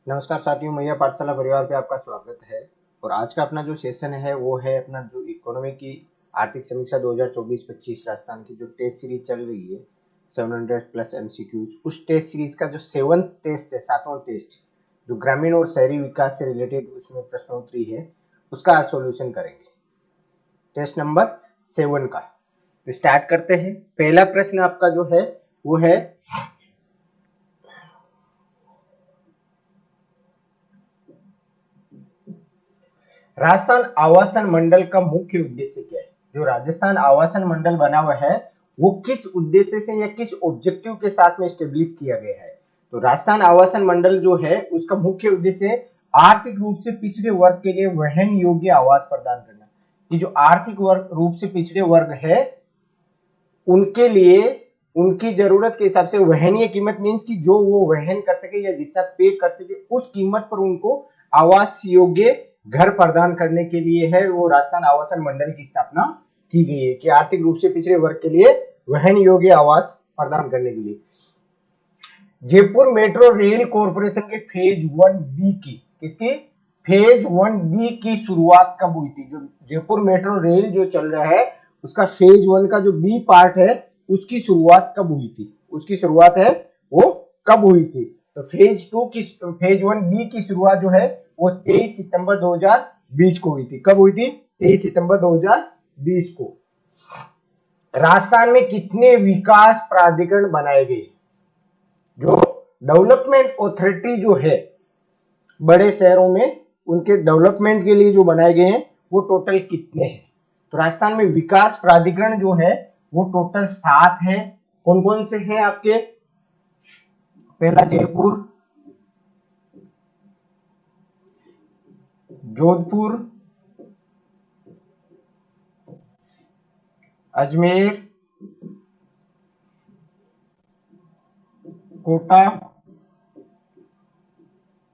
नमस्कार साथियों, मैया पाठशाला परिवार पे आपका स्वागत है। और आज का अपना जो सेशन है वो है अपना जो इकोनॉमी की आर्थिक समीक्षा 2024-25 राजस्थान की जो टेस्ट सीरीज चल रही है 700 प्लस एमसीक्यूज, उस टेस्ट सीरीज का जो 7वां टेस्ट है, 7वां टेस्ट जो ग्रामीण और शहरी विकास से रिलेटेड उसमें प्रश्नोत्तरी है, उसका आज सॉल्यूशन करेंगे। टेस्ट नंबर 7 का तो स्टार्ट करते हैं। पहला प्रश्न आपका जो है वो है, राजस्थान आवासन मंडल का मुख्य उद्देश्य क्या है। जो राजस्थान आवासन मंडल बना हुआ है वो किस उद्देश्य से या किस ऑब्जेक्टिव के साथ में स्टेब्लिश किया गया है। तो राजस्थान आवासन मंडल जो है उसका मुख्य उद्देश्य आर्थिक रूप से पिछड़े वर्ग के लिए वहन योग्य आवास प्रदान करना। कि जो आर्थिक रूप से पिछड़े वर्ग है उनके लिए उनकी जरूरत के हिसाब से वहनीय कीमत मीन्स कि जो वो वहन कर सके या जितना पे कर सके उस कीमत पर उनको आवास योग्य घर प्रदान करने के लिए है वो राजस्थान आवासन मंडल की स्थापना की गई है। कि आर्थिक रूप से पिछड़े वर्ग के लिए वहन योग्य आवास प्रदान करने के लिए जयपुर मेट्रो रेल कॉर्पोरेशन के फेज 1B की किसकी फेज 1B की शुरुआत कब हुई थी। जो जयपुर मेट्रो रेल जो चल रहा है उसका फेज 1 का जो बी पार्ट है उसकी शुरुआत कब हुई थी, उसकी शुरुआत है वो कब हुई थी। तो फेज 2 की फेज 1B की शुरुआत जो है वो 23 सितंबर 2020 को हुई थी। कब हुई थी? 23 सितंबर 2020 को। राजस्थान में कितने विकास प्राधिकरण बनाए गए? जो डेवलपमेंट अथॉरिटी जो है बड़े शहरों में उनके डेवलपमेंट के लिए जो बनाए गए हैं वो टोटल कितने हैं? तो राजस्थान में विकास प्राधिकरण जो है वो टोटल 7 है। कौन कौन से हैं आपके? पहला जयपुर, जोधपुर, अजमेर, कोटा,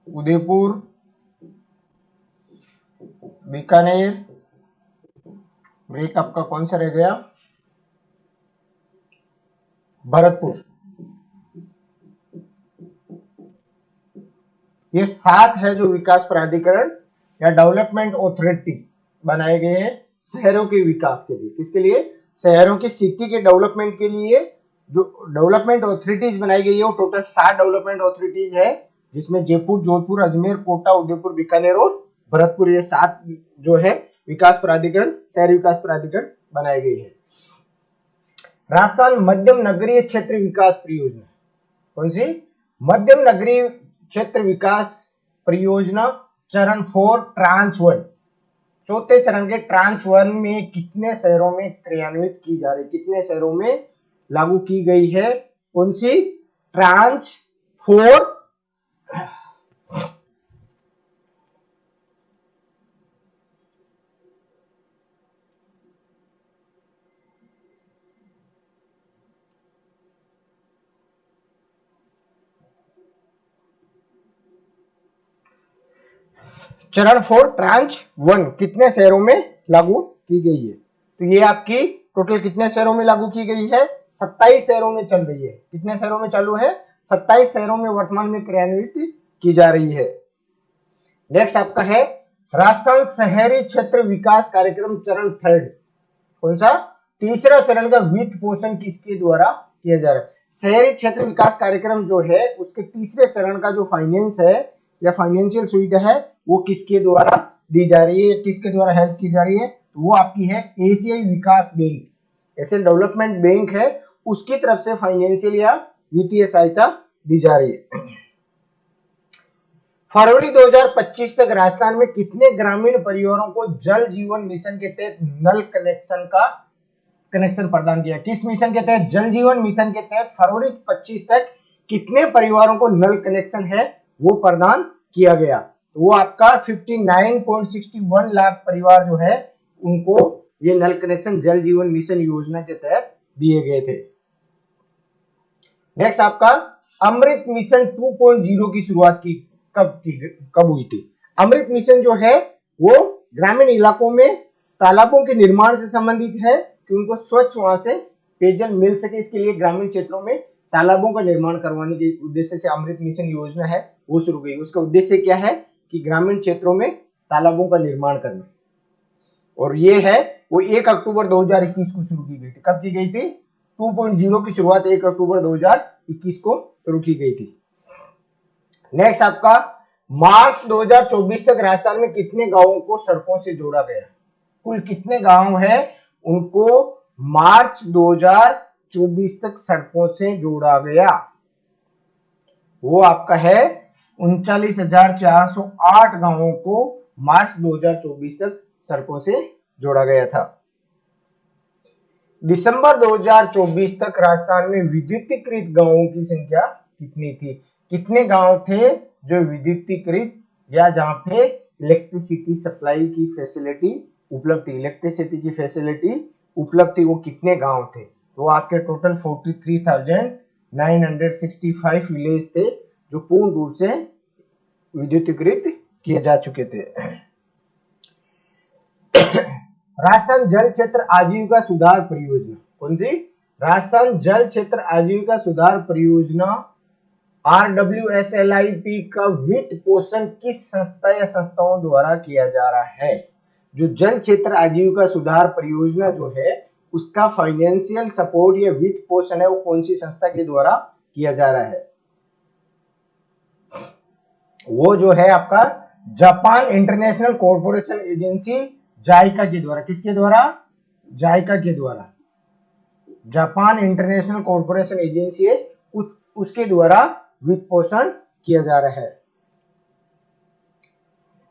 उदयपुर, बीकानेर, ब्रेक आपका कौन सा रह गया? भरतपुर। ये 7 है जो विकास प्राधिकरण या डेवलपमेंट अथॉरिटी बनाए गए हैं शहरों के विकास के लिए। किसके लिए? शहरों की सिटी के डेवलपमेंट के लिए जो डेवलपमेंट अथॉरिटीज बनाई गई है वो टोटल 7 डेवलपमेंट अथॉरिटीज है, जिसमें जयपुर, जोधपुर, अजमेर, कोटा, उदयपुर, बीकानेर और भरतपुर, ये 7 जो है विकास प्राधिकरण, शहरी विकास प्राधिकरण बनाए गए हैं। राजस्थान मध्यम नगरीय क्षेत्र विकास परियोजना कौन सी? मध्यम नगरीय क्षेत्र विकास परियोजना चरण 4 ट्रांच 1, चौथे चरण के ट्रांच 1 में कितने शहरों में क्रियान्वित की जा रही, कितने शहरों में लागू की गई है? कौन सी? ट्रांच 4। चरण 4 ट्रांच 1 कितने शहरों में लागू की गई है? तो ये आपकी टोटल कितने शहरों में लागू की गई है? 27 शहरों में चल रही है। कितने शहरों में चालू है? 27 शहरों में वर्तमान में क्रियान्वित की जा रही है। नेक्स्ट आपका है राजस्थान शहरी क्षेत्र विकास कार्यक्रम चरण 3, कौन सा? तीसरा चरण का वित्त पोषण किसके द्वारा किया जा रहा है? शहरी क्षेत्र विकास कार्यक्रम जो है उसके तीसरे चरण का जो फाइनेंस है या फाइनेंशियल सुविधा है वो किसके द्वारा दी जा रही है, किसके द्वारा हेल्प की जा रही है? तो वो आपकी है एशियाई विकास बैंक, एशियन डेवलपमेंट बैंक है, उसकी तरफ से फाइनेंशियल या वित्तीय सहायता दी जा रही है। फरवरी 2025 तक राजस्थान में कितने ग्रामीण परिवारों को जल जीवन मिशन के तहत नल कनेक्शन प्रदान किया? किस मिशन के तहत? जल जीवन मिशन के तहत फरवरी 25 तक कितने परिवारों को नल कनेक्शन है वो प्रदान किया गया? वो आपका 59.61 लाख परिवार जो है उनको ये नल कनेक्शन जल जीवन मिशन योजना के तहत दिए गए थे। नेक्स्ट आपका अमृत मिशन 2.0 की शुरुआत कब हुई थी? अमृत मिशन जो है वो ग्रामीण इलाकों में तालाबों के निर्माण से संबंधित है कि उनको स्वच्छ वहां से पेयजल मिल सके, इसके लिए ग्रामीण क्षेत्रों में तालाबों का निर्माण करवाने के उद्देश्य से अमृत मिशन योजना है वो शुरू की। उसका उद्देश्य क्या है कि ग्रामीण क्षेत्रों में तालाबों का निर्माण करना, और ये है वो 1 अक्टूबर 2021 को शुरू की गई थी। कब की गई थी? 2.0 की शुरुआत 1 अक्टूबर 2021 को शुरू की गई थी। नेक्स्ट आपका मार्च 2024 तक राजस्थान में कितने गांवों को सड़कों से जोड़ा गया? कुल कितने गांव है उनको मार्च 2024 तक सड़कों से जोड़ा गया? वो आपका है 39,408 गांवों को मार्च 2024 तक सड़कों से जोड़ा गया था। दिसंबर 2024 तक राजस्थान में विद्युतीकृत गांवों की संख्या कितनी थी? कितने गांव थे जो विद्युतीकृत या जहां पे इलेक्ट्रिसिटी सप्लाई की फैसिलिटी उपलब्ध थी, इलेक्ट्रिसिटी की फैसिलिटी उपलब्ध थी, वो कितने गांव थे? तो आपके टोटल 43,965 विलेज थे जो पूर्ण रूप से विद्युतीकृत किए जा चुके थे। राजस्थान जल क्षेत्र आजीविका सुधार परियोजना कौन सी? राजस्थान जल क्षेत्र आजीविका सुधार परियोजना RWSLIP का वित्त पोषण किस संस्था या संस्थाओं द्वारा किया जा रहा है? जो जल क्षेत्र आजीविका सुधार परियोजना जो है उसका फाइनेंशियल सपोर्ट या वित्त पोषण है वो कौन सी संस्था के द्वारा किया जा रहा है? वो जो है आपका Japan International Corporation Agency JICA के द्वारा। किसके द्वारा? जाइका के द्वारा। जापान इंटरनेशनल कॉर्पोरेशन एजेंसी है उसके द्वारा वित्त पोषण किया जा रहा है।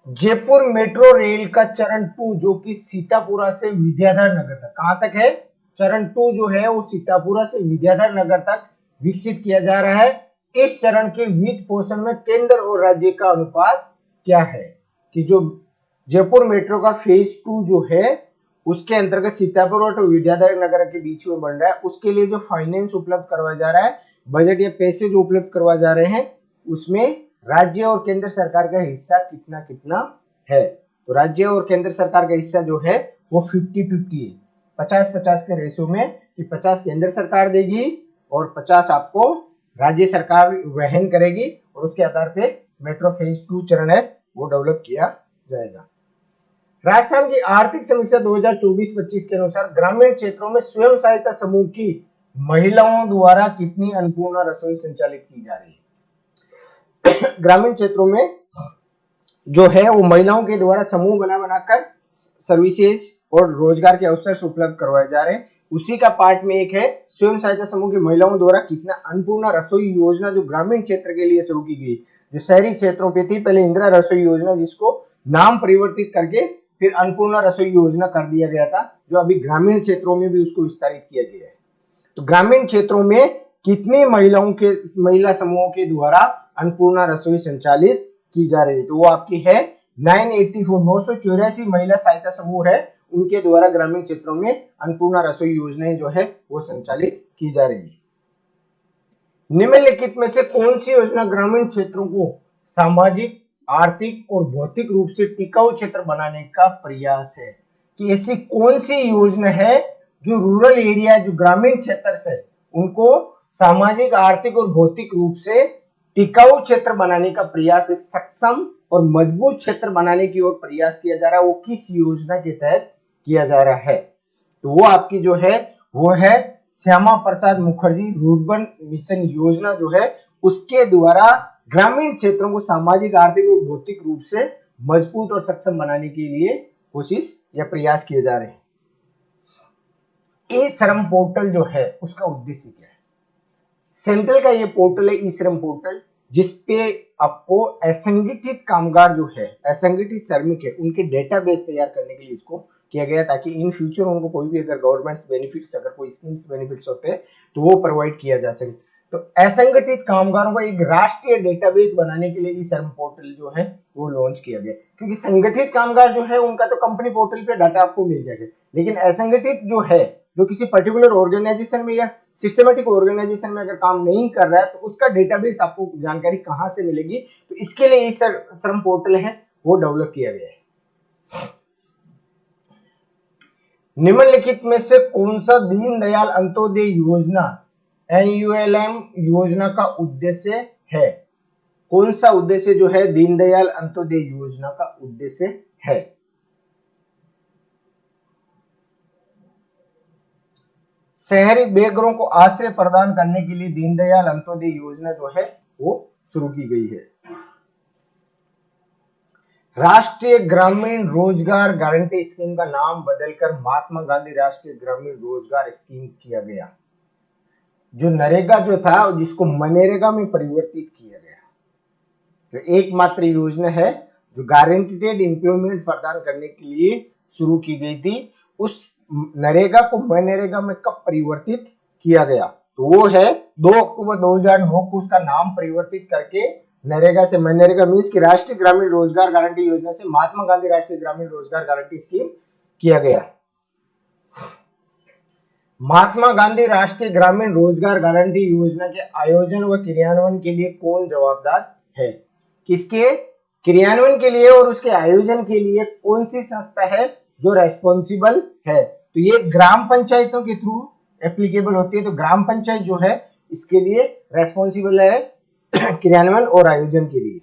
जयपुर मेट्रो रेल का चरण 2 जो कि सीतापुरा से विद्याधर नगर तक, कहां तक है? चरण 2 जो है वो सीतापुरा से विद्याधर नगर तक विकसित किया जा रहा है। इस चरण के वित्त पोषण में केंद्र और राज्य का अनुपात क्या है? कि जो जयपुर मेट्रो का फेज 2 जो है उसके अंतर्गत सीतापुर और विद्याधर नगर के बीच में बन रहा है, उसके लिए जो फाइनेंस उपलब्ध करवाया जा रहा है, बजट या पैसे जो उपलब्ध करवाए जा रहे हैं, उसमें राज्य और केंद्र सरकार का हिस्सा कितना कितना है? तो राज्य और केंद्र सरकार का हिस्सा जो है वो 50-50 है, 50-50 के रेशो में, कि 50 केंद्र सरकार देगी और 50 आपको राज्य सरकार वहन करेगी, और उसके आधार पे मेट्रो फेज 2 चरण है वो डेवलप किया जाएगा। राजस्थान की आर्थिक समीक्षा 2024-25 के अनुसार ग्रामीण क्षेत्रों में स्वयं सहायता समूह की महिलाओं द्वारा कितनी अन्नपूर्णा रसोई संचालित की जा रही है? ग्रामीण क्षेत्रों में जो है वो महिलाओं के द्वारा समूह बनाकर सर्विसेज और रोजगार के अवसर उपलब्ध करवाए जा रहे हैं। उसी का पार्ट में एक है स्वयं सहायता समूह की महिलाओं द्वारा कितना अन्नपूर्णा रसोई योजना जो ग्रामीण क्षेत्र के लिए शुरू की गई, जो शहरी क्षेत्रों पे थी पहले इंदिरा रसोई योजना, जिसको नाम परिवर्तित करके फिर अन्नपूर्णा रसोई योजना कर दिया गया था, जो अभी ग्रामीण क्षेत्रों में भी उसको विस्तारित किया गया है। तो ग्रामीण क्षेत्रों में कितने महिला समूहों के द्वारा अन्नपूर्णा रसोई संचालित की जा रही है? तो वो आपकी है 984 महिला सहायता समूह है, उनके द्वारा ग्रामीण क्षेत्रों में अन्नपूर्णा रसोई योजनाएं जो है वो संचालित की जा रही है। निम्नलिखित में से कौन सी योजना ग्रामीण क्षेत्रों को सामाजिक, आर्थिक और भौतिक रूप से टिकाऊ क्षेत्र बनाने का प्रयास है? कि ऐसी कौन सी योजना है जो रूरल एरिया, जो ग्रामीण क्षेत्र से उनको सामाजिक, आर्थिक और भौतिक रूप से टिकाऊ क्षेत्र बनाने का प्रयास, एक सक्षम और मजबूत क्षेत्र बनाने की ओर प्रयास किया जा रहा है, वो किस योजना के तहत किया जा रहा है? तो वो आपकी जो है वो है श्यामा प्रसाद मुखर्जी रूर्बन मिशन योजना जो है उसके द्वारा ग्रामीण क्षेत्रों को सामाजिक, आर्थिक और भौतिक रूप से मजबूत और सक्षम बनाने के लिए कोशिश या प्रयास किए जा रहे हैं। ई श्रम पोर्टल जो है उसका उद्देश्य क्या है? सेंट्रल का ये पोर्टल है ई श्रम पोर्टल, जिसपे आपको असंगठित कामगार जो है, असंगठित श्रमिक है, उनके डेटाबेस तैयार करने के लिए इसको किया गया, ताकि इन फ्यूचर उनको कोई भी अगर गवर्नमेंट बेनिफिट्स, अगर कोई स्कीम्स बेनिफिट्स होते हैं तो वो प्रोवाइड किया जा सके। तो असंगठित कामगारों का एक राष्ट्रीय डेटाबेस बनाने के लिए ई श्रम पोर्टल जो है वो लॉन्च किया गया, क्योंकि संगठित कामगार जो है उनका तो कंपनी पोर्टल पे डाटा आपको मिल जाएगा, लेकिन असंगठित जो है, जो किसी पर्टिकुलर ऑर्गेनाइजेशन में या सिस्टमेटिक ऑर्गेनाइजेशन में अगर काम नहीं कर रहा है, तो उसका डेटाबेस आपको जानकारी कहां से मिलेगी? तो इसके लिए ई श्रम पोर्टल है वो डेवलप किया गया है। निम्नलिखित में से कौन सा दीनदयाल अंत्योदय योजना NULM योजना का उद्देश्य है? कौन सा उद्देश्य जो है दीनदयाल अंत्योदय योजना का उद्देश्य है? शहरी बेघरों को आश्रय प्रदान करने के लिए दीनदयाल अंत्योदय योजना जो है वो शुरू की गई है। राष्ट्रीय ग्रामीण रोजगार गारंटी स्कीम का नाम बदलकर महात्मा गांधी राष्ट्रीय ग्रामीण रोजगार स्कीम किया गया। जो नरेगा जो था जिसको मनरेगा में परिवर्तित किया गया, जो एकमात्र योजना है जो गारंटीड एम्प्लॉयमेंट प्रदान करने के लिए शुरू की गई थी, उस नरेगा को मनरेगा में कब परिवर्तित किया गया? तो वो है 2 अक्टूबर 2009 को उसका नाम परिवर्तित करके नरेगा से मनरेगा मीन्स की राष्ट्रीय ग्रामीण रोजगार गारंटी योजना से महात्मा गांधी राष्ट्रीय ग्रामीण रोजगार गारंटी स्कीम किया गया। महात्मा गांधी राष्ट्रीय ग्रामीण रोजगार गारंटी योजना के आयोजन व क्रियान्वयन के लिए कौन जवाबदार है? किसके क्रियान्वयन के लिए और उसके आयोजन के लिए कौन सी संस्था है जो रेस्पॉन्सिबल है? तो ये ग्राम पंचायतों के थ्रू एप्लीकेबल होती है। तो ग्राम पंचायत जो है इसके लिए रेस्पॉन्सिबल है क्रियान्वयन और आयोजन के लिए।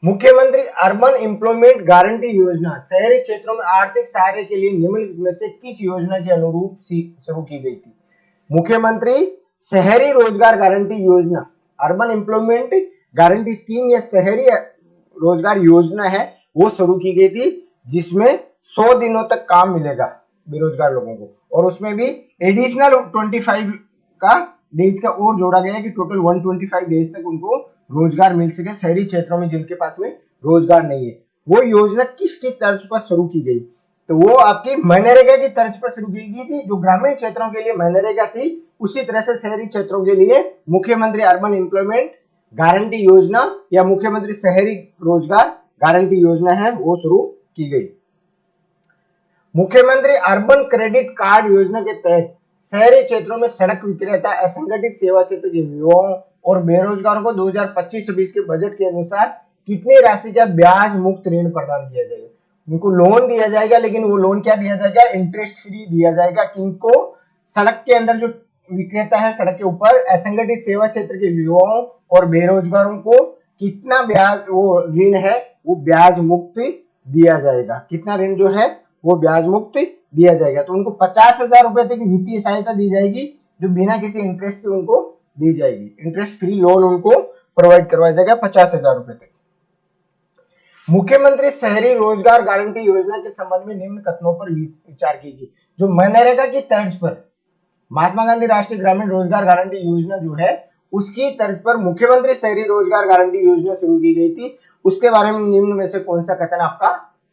मुख्यमंत्री अर्बन एम्प्लॉयमेंट गारंटी योजना शहरी क्षेत्रों में आर्थिक सहायता के लिए निम्नलिखित में से किस योजना के अनुरूप शुरू की गई थी? मुख्यमंत्री शहरी रोजगार गारंटी योजना, अर्बन एम्प्लॉयमेंट गारंटी स्कीम या शहरी रोजगार योजना है वो शुरू की गई थी, जिसमें 100 दिनों तक काम मिलेगा बेरोजगार लोगों को, और उसमें भी एडिशनल 25 का डेज का और जोड़ा गया कि टोटल 125 डेज तक उनको रोजगार मिल सके शहरी क्षेत्रों में जिनके पास में रोजगार नहीं है। वो योजना किसकी तर्ज पर शुरू की गई? तो वो आपकी मनरेगा की तर्ज पर शुरू की गई थी। जो ग्रामीण क्षेत्रों के लिए मनरेगा थी, उसी तरह से शहरी क्षेत्रों के लिए मुख्यमंत्री अर्बन एम्प्लॉयमेंट गारंटी योजना या मुख्यमंत्री शहरी रोजगार गारंटी योजना है वो शुरू की गई। मुख्यमंत्री अर्बन क्रेडिट कार्ड योजना के तहत शहरी क्षेत्रों में सड़क विक्रेता, असंगठित सेवा क्षेत्र के युवाओं और बेरोजगारों को 2025-26 के बजट के अनुसार कितनी राशि का ब्याज मुक्त ऋण प्रदान किया जाएगा? उनको लोन दिया जाएगा, लेकिन वो लोन क्या दिया जाएगा? इंटरेस्ट फ्री दिया जाएगा। किनको? सड़क के अंदर जो विक्रेता है, सड़क के ऊपर असंगठित सेवा क्षेत्र के युवाओं और बेरोजगारों को कितना ब्याज वो ऋण है वो ब्याज मुक्त दिया जाएगा। कितना ऋण जो है वो ब्याज मुक्त दिया जाएगा। तो उनको 50,000 रुपए तक वित्तीय सहायता दी जाएगी जो बिना किसी इंटरेस्ट के उनको दी जाएगी। इंटरेस्ट फ्री लोन उनको प्रोवाइड करवाया जाएगा 50,000 रुपए तक। मुख्यमंत्री शहरी रोजगार गारंटी योजना के संबंध में निम्न कथनों पर विचार कीजिए। जो मनरेगा की तर्ज पर महात्मा गांधी राष्ट्रीय ग्रामीण रोजगार गारंटी योजना जो है उसकी तर्ज पर मुख्यमंत्री शहरी रोजगार गारंटी योजना शुरू की गई थी, उसके बारे में निम्न में से कौन सा कथन आपका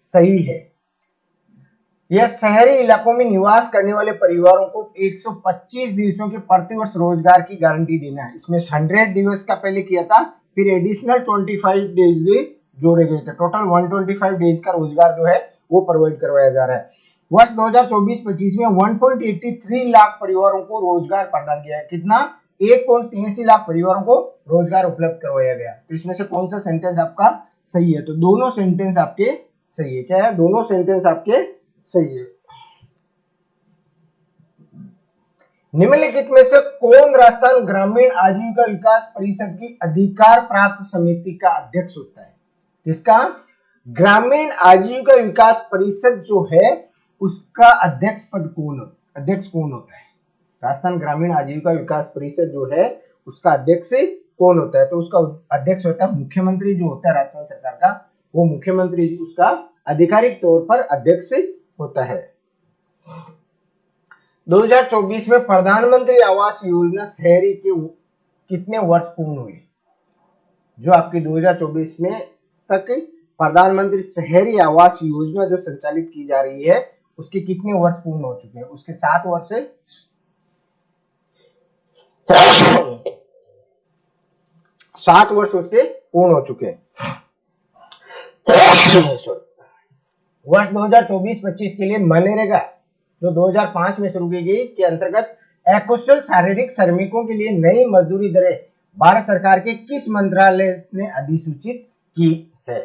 सही है? यह शहरी इलाकों में निवास करने वाले परिवारों को 125 दिवसों के प्रतिवर्ष रोजगार की गारंटी देना है। इसमें 100 दिवस का पहले किया था, फिर एडिशनल 25 डेज जोड़े गए थे। टोटल 125 डेज का रोजगार जो है वो प्रोवाइड करवाया जा रहा है। वर्ष 2024-25 में 1.83 लाख परिवारों को रोजगार प्रदान किया है। कितना? 1.83 लाख परिवारों को रोजगार उपलब्ध करवाया गया। तो इसमें से कौन सा सेंटेंस आपका सही है? तो दोनों सेंटेंस आपके सही है। क्या है? दोनों सेंटेंस आपके सही है। निम्नलिखित में से कौन राजस्थान ग्रामीण आजीविका विकास परिषद की अधिकार प्राप्त समिति का अध्यक्ष होता है? इसका ग्रामीण आजीविका विकास परिषद जो है उसका अध्यक्ष कौन होता है? राजस्थान ग्रामीण आजीविका विकास परिषद जो है उसका अध्यक्ष कौन होता है? तो उसका अध्यक्ष होता है मुख्यमंत्री जो होता है राजस्थान सरकार का, वो मुख्यमंत्री जी उसका आधिकारिक तौर पर अध्यक्ष होता है। 2024 में प्रधानमंत्री आवास योजना शहरी के कितने वर्ष पूर्ण हुए? जो आपकी 2024 में तक प्रधानमंत्री शहरी आवास योजना जो संचालित की जा रही है उसके कितने वर्ष पूर्ण हो चुके हैं? उसके 7 वर्ष 7 वर्ष उसके पूर्ण हो चुके हैं। वर्ष 2024-25 के लिए मनरेगा जो 2005 में शुरू की गई के अंतर्गत अकुशल शारीरिक श्रमिकों के लिए नई मजदूरी दरें भारत सरकार के किस मंत्रालय ने अधिसूचित की है?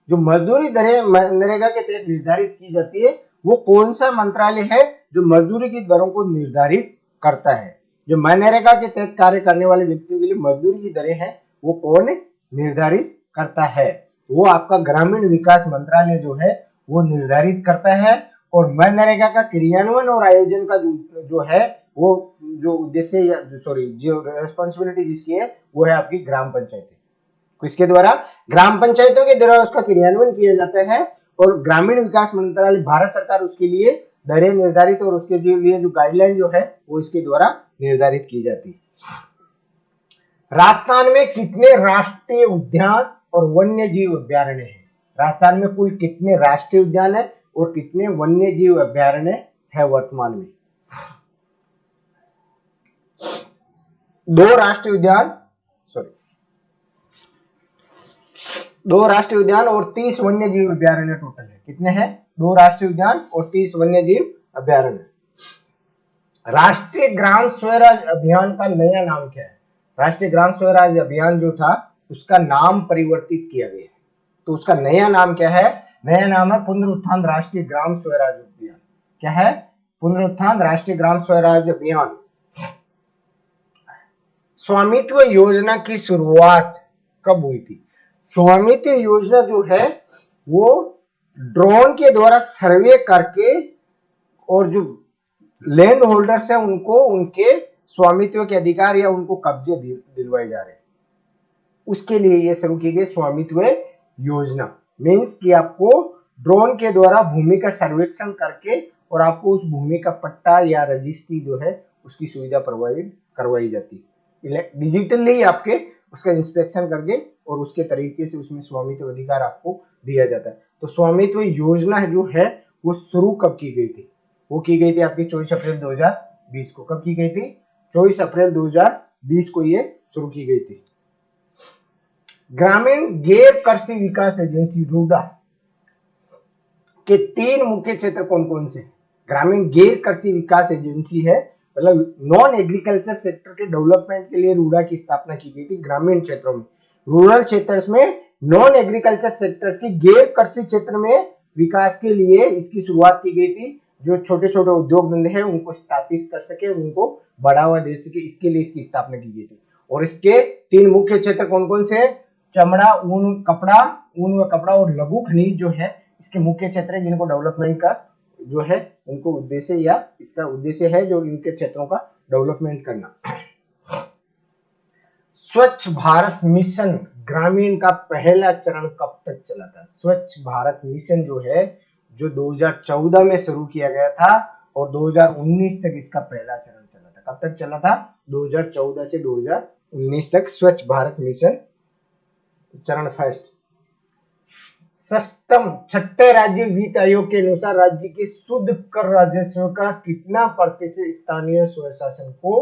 जो मजदूरी दरें मनरेगा के तहत निर्धारित की जाती है वो कौन सा मंत्रालय है जो मजदूरी की दरों को निर्धारित करता है? जो मनरेगा के तहत कार्य करने वाले व्यक्तियों के लिए मजदूरी की दरें हैं वो कौन निर्धारित करता है? वो आपका ग्रामीण विकास मंत्रालय जो है वो निर्धारित करता है। और मनरेगा का क्रियान्वयन और आयोजन का जो है वो जो उद्देश्य या सॉरी जो रेस्पॉन्सिबिलिटी जिसकी है वो है आपकी ग्राम पंचायत, किसके द्वारा? ग्राम पंचायतों के द्वारा उसका क्रियान्वयन किया जाता है। और ग्रामीण विकास मंत्रालय भारत सरकार उसके लिए दरें निर्धारित और उसके लिए जो गाइडलाइन जो है वो इसके द्वारा निर्धारित की जाती है। राजस्थान में कितने राष्ट्रीय उद्यान और वन्य जीव अभ्यारण्य है? राजस्थान में कुल कितने राष्ट्रीय उद्यान है और कितने वन्य जीव अभ्यारण्य है वर्तमान में? 2 राष्ट्रीय उद्यान, सॉरी 2 राष्ट्रीय उद्यान और 30 वन्य जीव अभ्यारण्य टोटल है। कितने हैं? 2 राष्ट्रीय उद्यान और 30 वन्य जीव अभ्यारण्य। राष्ट्रीय ग्राम स्वराज अभियान का नया नाम क्या है? राष्ट्रीय ग्राम स्वराज अभियान जो था उसका नाम परिवर्तित किया गया है, तो उसका नया नाम क्या है? नया नाम है पुनरुत्थान राष्ट्रीय ग्राम स्वराज अभियान। क्या है? पुनरुत्थान राष्ट्रीय ग्राम स्वराज अभियान। स्वामित्व योजना की शुरुआत कब हुई थी? स्वामित्व योजना जो है वो ड्रोन के द्वारा सर्वे करके और जो लैंड होल्डर्स है उनको उनके स्वामित्व के अधिकार या उनको कब्जे दिलवाए जा रहे हैं, उसके लिए ये शुरू की गई स्वामित्व योजना। मीन्स कि आपको ड्रोन के द्वारा भूमि का सर्वेक्षण करके और आपको उस भूमि का पट्टा या रजिस्ट्री जो है उसकी सुविधा प्रोवाइड करवाई जाती है। डिजिटली आपके उसका इंस्पेक्शन करके और उसके तरीके से उसमें स्वामित्व अधिकार आपको दिया जाता है। तो स्वामित्व योजना जो है वो शुरू कब की गई थी? वो की गई थी आपकी 24 अप्रैल 2020 को। कब की गई थी? 24 अप्रैल 2020 को ये शुरू की गई थी। ग्रामीण गैर कृषि विकास एजेंसी रूडा के 3 मुख्य क्षेत्र कौन कौन से? ग्रामीण गैर कृषि विकास एजेंसी है, मतलब नॉन एग्रीकल्चर सेक्टर के डेवलपमेंट के लिए रूडा की स्थापना की गई थी ग्रामीण क्षेत्रों में। रूरल क्षेत्र्स में नॉन एग्रीकल्चर सेक्टर्स की गैर कृषि क्षेत्र में विकास के लिए इसकी शुरुआत की गई थी। जो छोटे छोटे उद्योग धंधे हैं उनको स्थापित कर सके, उनको बढ़ावा दे सके, इसके लिए इसकी स्थापना की गई थी। और इसके 3 मुख्य क्षेत्र कौन कौन से? चमड़ा, ऊन, कपड़ा, ऊन व कपड़ा और लघु खनिज जो है इसके मुख्य क्षेत्र है, जिनको डेवलपमेंट का जो है उनको उद्देश्य या इसका उद्देश्य है जो इनके क्षेत्रों का डेवलपमेंट करना। स्वच्छ भारत मिशन ग्रामीण का पहला चरण कब तक चला था? स्वच्छ भारत मिशन जो है जो 2014 में शुरू किया गया था और 2019 तक इसका पहला चरण चला था। कब तक चला था? 2014 से 2019 तक स्वच्छ भारत मिशन चरण फर्स्ट। सष्टम 6ठे राज्य वित्त आयोग के अनुसार राज्य के शुद्ध कर राजस्व का कितना प्रतिशत स्थानीय स्वशासन को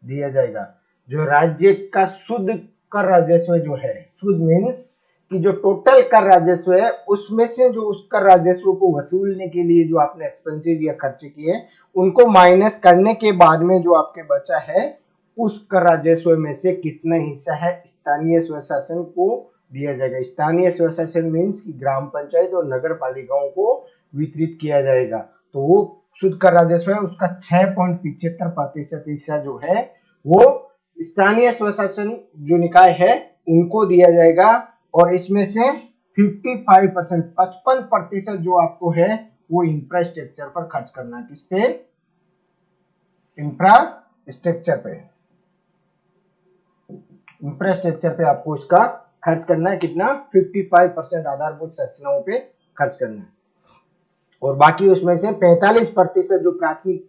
दिया जाएगा? जो राज्य का शुद्ध कर राजस्व जो है, शुद्ध मीन्स कि जो टोटल कर राजस्व है उसमें से जो उस कर राजस्व को वसूलने के लिए जो आपने एक्सपेंसेस या खर्चे किए उनको माइनस करने के बाद में जो आपके बचा है उस कर राजस्व में से कितना हिस्सा है स्थानीय स्वशासन को दिया जाएगा। स्थानीय स्वशासन मीन्स कि ग्राम पंचायत और नगर पालिकाओं को वितरित किया जाएगा। तो वो शुद्ध कर राजस्व है उसका 6.75% हिस्सा जो है वो स्थानीय स्वशासन जो निकाय है उनको दिया जाएगा। और इसमें से 55% 55% जो आपको है वो इंफ्रास्ट्रक्चर पर खर्च करना है। किस पे? इंफ्रास्ट्रक्चर पे। इंफ्रास्ट्रक्चर पे आपको इसका खर्च करना है। कितना? 55% आधारभूत संरचनाओं पे खर्च करना है और बाकी उसमें से 45% जो प्राथमिक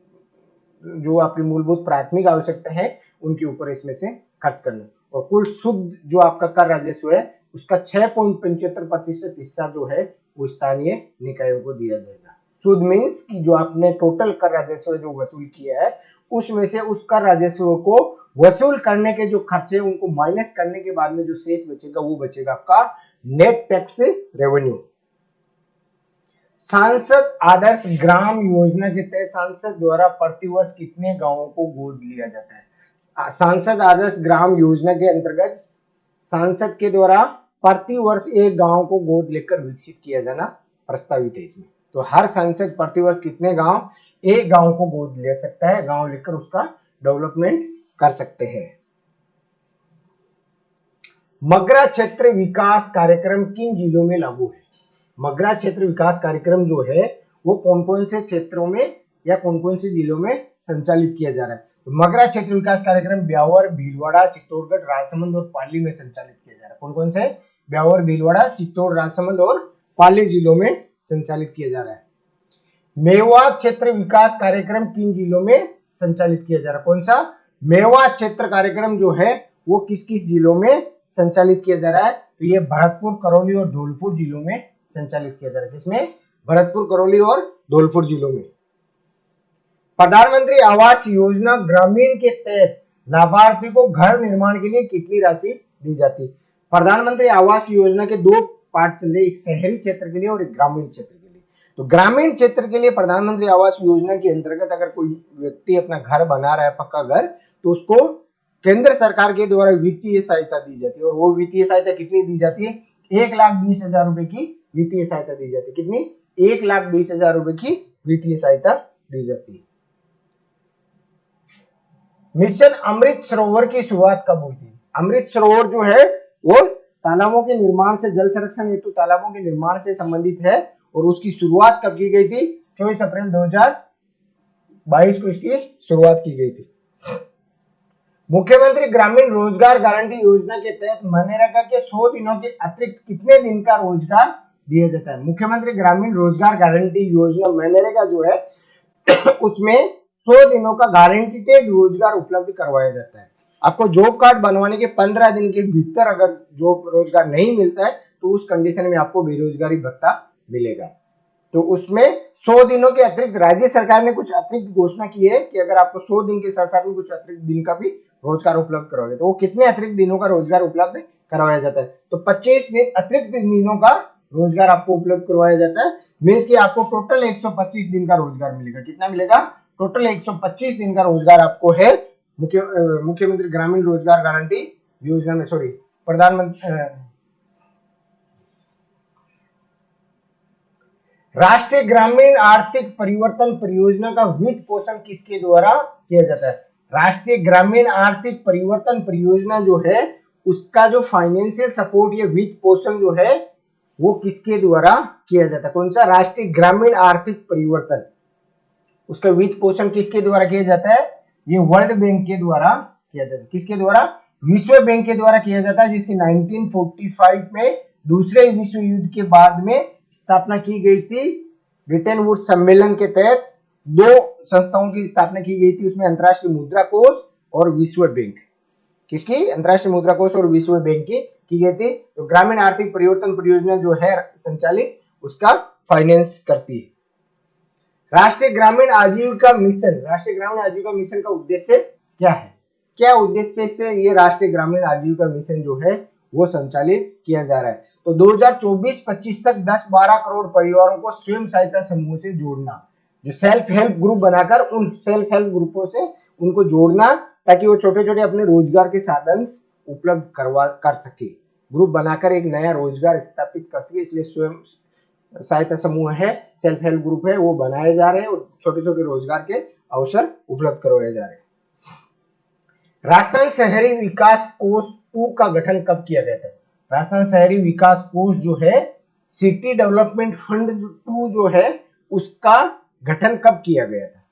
जो आपकी मूलभूत प्राथमिक आवश्यकता है उनके ऊपर इसमें से खर्च करना है। और कुल शुद्ध जो आपका कर राजस्व है उसका 6.75% हिस्सा जो है वो स्थानीय निकायों को दिया जाएगा। शुद्ध मीन्स कि जो आपने टोटल कर राजस्व जो वसूल किया है उसमें से उस कर राजस्व को वसूल करने के जो खर्चे उनको माइनस करने के बाद में जो शेष बचेगा वो बचेगा आपका नेट टैक्स रेवेन्यू। सांसद आदर्श ग्राम योजना के तहत सांसद द्वारा प्रतिवर्ष कितने गांवों को गोद लिया जाता है? सांसद आदर्श ग्राम योजना के अंतर्गत सांसद के द्वारा प्रतिवर्ष एक गांव को गोद लेकर विकसित किया जाना प्रस्तावित है इसमें। तो हर सांसद प्रतिवर्ष कितने गांव? एक गांव को गोद ले सकता है, गांव लेकर उसका डेवलपमेंट कर सकते हैं। मगरा क्षेत्र विकास कार्यक्रम किन जिलों में लागू है? मगरा क्षेत्र विकास कार्यक्रम जो है वो कौन कौन से क्षेत्रों में या कौन कौन से जिलों में संचालित किया जा रहा है? तो मगरा क्षेत्र विकास कार्यक्रम ब्यावर, भीलवाड़ा, चित्तौड़गढ़, राजसमंद और पाली में संचालित किया जा रहा है। कौन कौन से? ब्यावर, भीलवाड़ा, चित्तौड़, राजसमंद और पाली जिलों में संचालित किया जा रहा है। मेवात क्षेत्र विकास कार्यक्रम किन जिलों में संचालित किया जा रहा है? कौन सा? मेवात क्षेत्र कार्यक्रम जो है वो किस किस जिलों में संचालित किया जा रहा है? तो ये भरतपुर, करौली और धौलपुर जिलों में संचालित किया जा रहा है। किसमें? भरतपुर, करौली और धौलपुर जिलों में। प्रधानमंत्री आवास योजना ग्रामीण के तहत लाभार्थी को घर निर्माण के लिए कितनी राशि दी जाती है? प्रधानमंत्री आवास योजना के दो पार्ट चल रहे, एक शहरी क्षेत्र के लिए और एक ग्रामीण क्षेत्र के लिए। तो ग्रामीण क्षेत्र के लिए प्रधानमंत्री आवास योजना के अंतर्गत अगर कोई व्यक्ति अपना घर बना रहा है, पक्का घर, तो उसको केंद्र सरकार के द्वारा वित्तीय सहायता दी जाती है। और वो वित्तीय सहायता कितनी दी जाती है? 1,20,000 रुपए की वित्तीय सहायता दी जाती है। कितनी? 1,20,000 रुपए की वित्तीय सहायता दी जाती है। मिशन अमृत सरोवर की शुरुआत कब हुई थी? अमृत सरोवर जो है वो तालाबों के निर्माण से, जल संरक्षण हेतु तालाबों के निर्माण से संबंधित है और उसकी शुरुआत कब की गई थी? 24 अप्रैल 2022 को इसकी शुरुआत की गई थी। मुख्यमंत्री ग्रामीण रोजगार गारंटी योजना के तहत मनरेगा के 100 दिनों के अतिरिक्त कितने दिन का रोजगार दिया जाता है? मुख्यमंत्री ग्रामीण रोजगार गारंटी योजना मनरेगा जो है उसमें 100 दिनों का गारंटीड रोजगार उपलब्ध करवाया जाता है। आपको जॉब कार्ड बनवाने के 15 दिन के भीतर अगर जॉब रोजगार नहीं मिलता है तो उस कंडीशन में आपको बेरोजगारी भत्ता मिलेगा। तो उसमें 100 दिनों के अतिरिक्त राज्य सरकार ने कुछ अतिरिक्त घोषणा की है कि अगर आपको 100 दिन के साथ साथ में कुछ अतिरिक्त दिन का भी रोजगार उपलब्ध करवाया, तो वो कितने अतिरिक्त दिनों का रोजगार उपलब्ध करवाया जाता है? तो 25 दिन अतिरिक्त दिनों का रोजगार आपको उपलब्ध करवाया जाता है। मीन्स कि आपको टोटल 125 दिन का रोजगार मिलेगा। कितना मिलेगा? टोटल 125 दिन का रोजगार आपको है मुख्यमंत्री ग्रामीण रोजगार गारंटी योजना में, सॉरी, प्रधानमंत्री राष्ट्रीय ग्रामीण आर्थिक परिवर्तन परियोजना का वित्त पोषण किसके द्वारा किया जाता है? राष्ट्रीय ग्रामीण आर्थिक परिवर्तन परियोजना जो है उसका जो फाइनेंशियल सपोर्ट या वित्त पोषण जो है वो किसके द्वारा किया जाता है? कौन सा? राष्ट्रीय ग्रामीण आर्थिक परिवर्तन, उसका वित्त पोषण किसके द्वारा किया जाता है? ये वर्ल्ड बैंक के द्वारा किया जाता है। किसके द्वारा? विश्व बैंक के द्वारा किया जाता है, जिसकी 1945 में दूसरे विश्व युद्ध के बाद में स्थापना की गई थी। ब्रिटेन वुड्स सम्मेलन के तहत दो संस्थाओं की स्थापना की गई थी, उसमें अंतरराष्ट्रीय मुद्रा कोष और विश्व बैंक। किसकी? अंतरराष्ट्रीय मुद्रा कोष और विश्व बैंक की गई थी। तो ग्रामीण आर्थिक परिवर्तन परियोजना जो है संचालित, उसका फाइनेंस करती है। राष्ट्रीय ग्रामीण आजीविका मिशन, राष्ट्रीय ग्रामीण आजीविका मिशन का उद्देश्य क्या है? क्या उद्देश्य से ये राष्ट्रीय ग्रामीण आजीविका मिशन जो है वो संचालित किया जा रहा है? तो 2024-25 तक 10-12 करोड़ परिवारों को स्वयं सहायता समूह से जोड़ना, जो सेल्फ हेल्प ग्रुप बनाकर उन सेल्फ हेल्प ग्रुपों से उनको जोड़ना, ताकि वो छोटे छोटे अपने रोजगार के साधन उपलब्ध कर सके। ग्रुप बनाकर एक नया रोजगार स्थापित कर सके, इसलिए स्वयं सहायता समूह है, सेल्फ हेल्प ग्रुप है, वो बनाए जा रहे हैं और छोटे छोटे रोजगार के अवसर उपलब्ध करवाए जा रहे हैं। राजस्थान शहरी विकास कोष 2 का गठन कब किया गया था? राजस्थान शहरी विकास कोष जो है, सिटी डेवलपमेंट फंड 2 जो है, उसका गठन कब किया गया था?